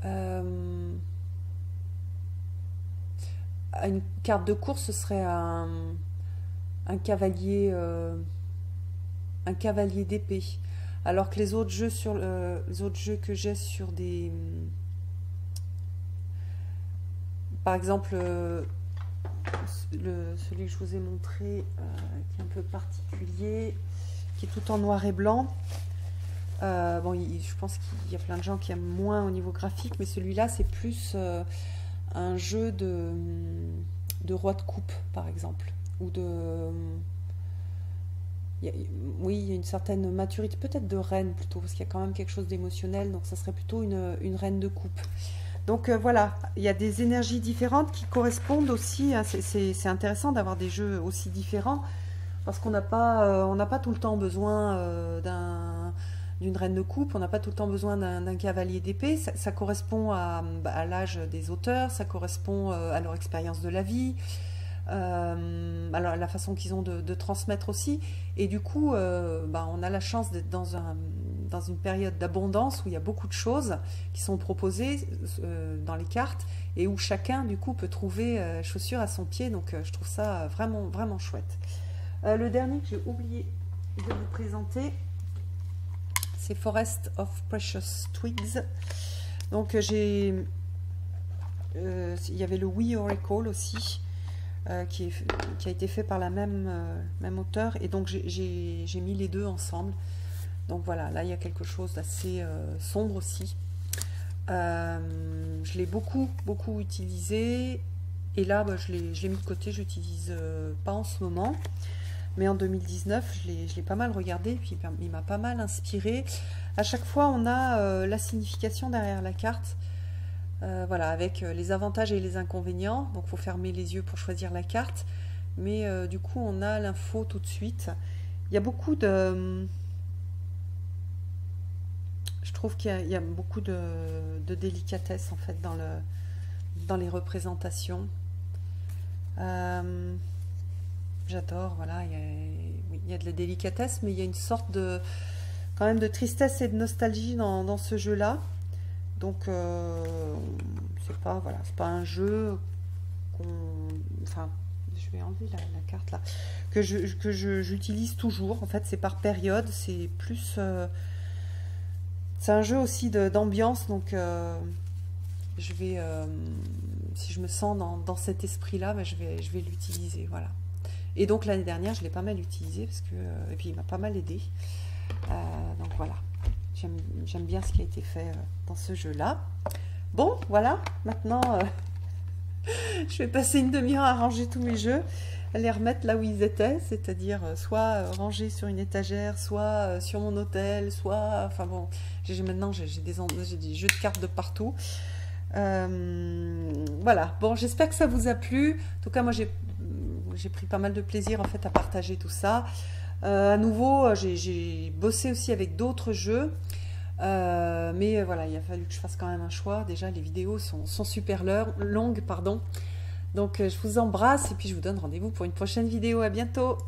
euh, à une carte de course, ce serait un cavalier, un cavalier d'épée. Alors que les autres jeux les autres jeux que j'ai sur des, par exemple, celui que je vous ai montré, qui est un peu particulier, qui est tout en noir et blanc. Bon, je pense qu'il y a plein de gens qui aiment moins au niveau graphique, mais celui-là, c'est plus un jeu de roi de coupe, par exemple, ou de oui, il y a une certaine maturité, peut-être de reine plutôt, parce qu'il y a quand même quelque chose d'émotionnel, donc ça serait plutôt une reine de coupe. Donc voilà, il y a des énergies différentes qui correspondent aussi. Hein, c'est intéressant d'avoir des jeux aussi différents, parce qu'on n'a pas tout le temps besoin d'une reine de coupe, on n'a pas tout le temps besoin d'un cavalier d'épée. Ça correspond à l'âge des auteurs, ça correspond à leur expérience de la vie. Alors la façon qu'ils ont de transmettre aussi, et du coup on a la chance d'être dans une période d'abondance où il y a beaucoup de choses qui sont proposées dans les cartes, et où chacun du coup peut trouver chaussure à son pied, donc je trouve ça vraiment vraiment chouette. Le dernier que j'ai oublié de vous présenter, c'est Forest of Precious Twigs. Donc il y avait le We Oracle aussi, qui a été fait par la même auteur, et donc j'ai mis les deux ensemble. Donc voilà, là il y a quelque chose d'assez sombre aussi. Je l'ai beaucoup utilisé, et là je l'ai mis de côté, je l'utilise pas en ce moment, mais en 2019 je l'ai pas mal regardé, puis il m'a pas mal inspiré. À chaque fois on a la signification derrière la carte. Voilà, avec les avantages et les inconvénients. Donc il faut fermer les yeux pour choisir la carte, mais du coup on a l'info tout de suite. Il y a beaucoup de... Je trouve qu'il y a beaucoup de délicatesse en fait dans les représentations. J'adore, voilà, il y a de la délicatesse, mais il y a une sorte quand même de tristesse et de nostalgie dans ce jeu-là. Donc c'est pas un jeu enfin, je vais enlever la carte là, que j'utilise toujours. En fait, c'est par période, c'est plus c'est un jeu aussi d'ambiance, donc je vais si je me sens dans cet esprit là, je vais l'utiliser, voilà. Et donc l'année dernière je l'ai pas mal utilisé, parce que et puis il m'a pas mal aidé, donc voilà. J'aime bien ce qui a été fait dans ce jeu-là. Bon, voilà, maintenant, je vais passer une demi-heure à ranger tous mes jeux, à les remettre là où ils étaient, c'est-à-dire soit rangés sur une étagère, soit sur mon hôtel, soit... Enfin bon, maintenant j'ai des jeux de cartes de partout. Voilà, bon, j'espère que ça vous a plu. En tout cas, moi j'ai pris pas mal de plaisir en fait à partager tout ça. À nouveau, j'ai bossé aussi avec d'autres jeux, mais voilà, il a fallu que je fasse quand même un choix. Déjà, les vidéos sont super longues, pardon. Donc, je vous embrasse, et puis je vous donne rendez-vous pour une prochaine vidéo. À bientôt!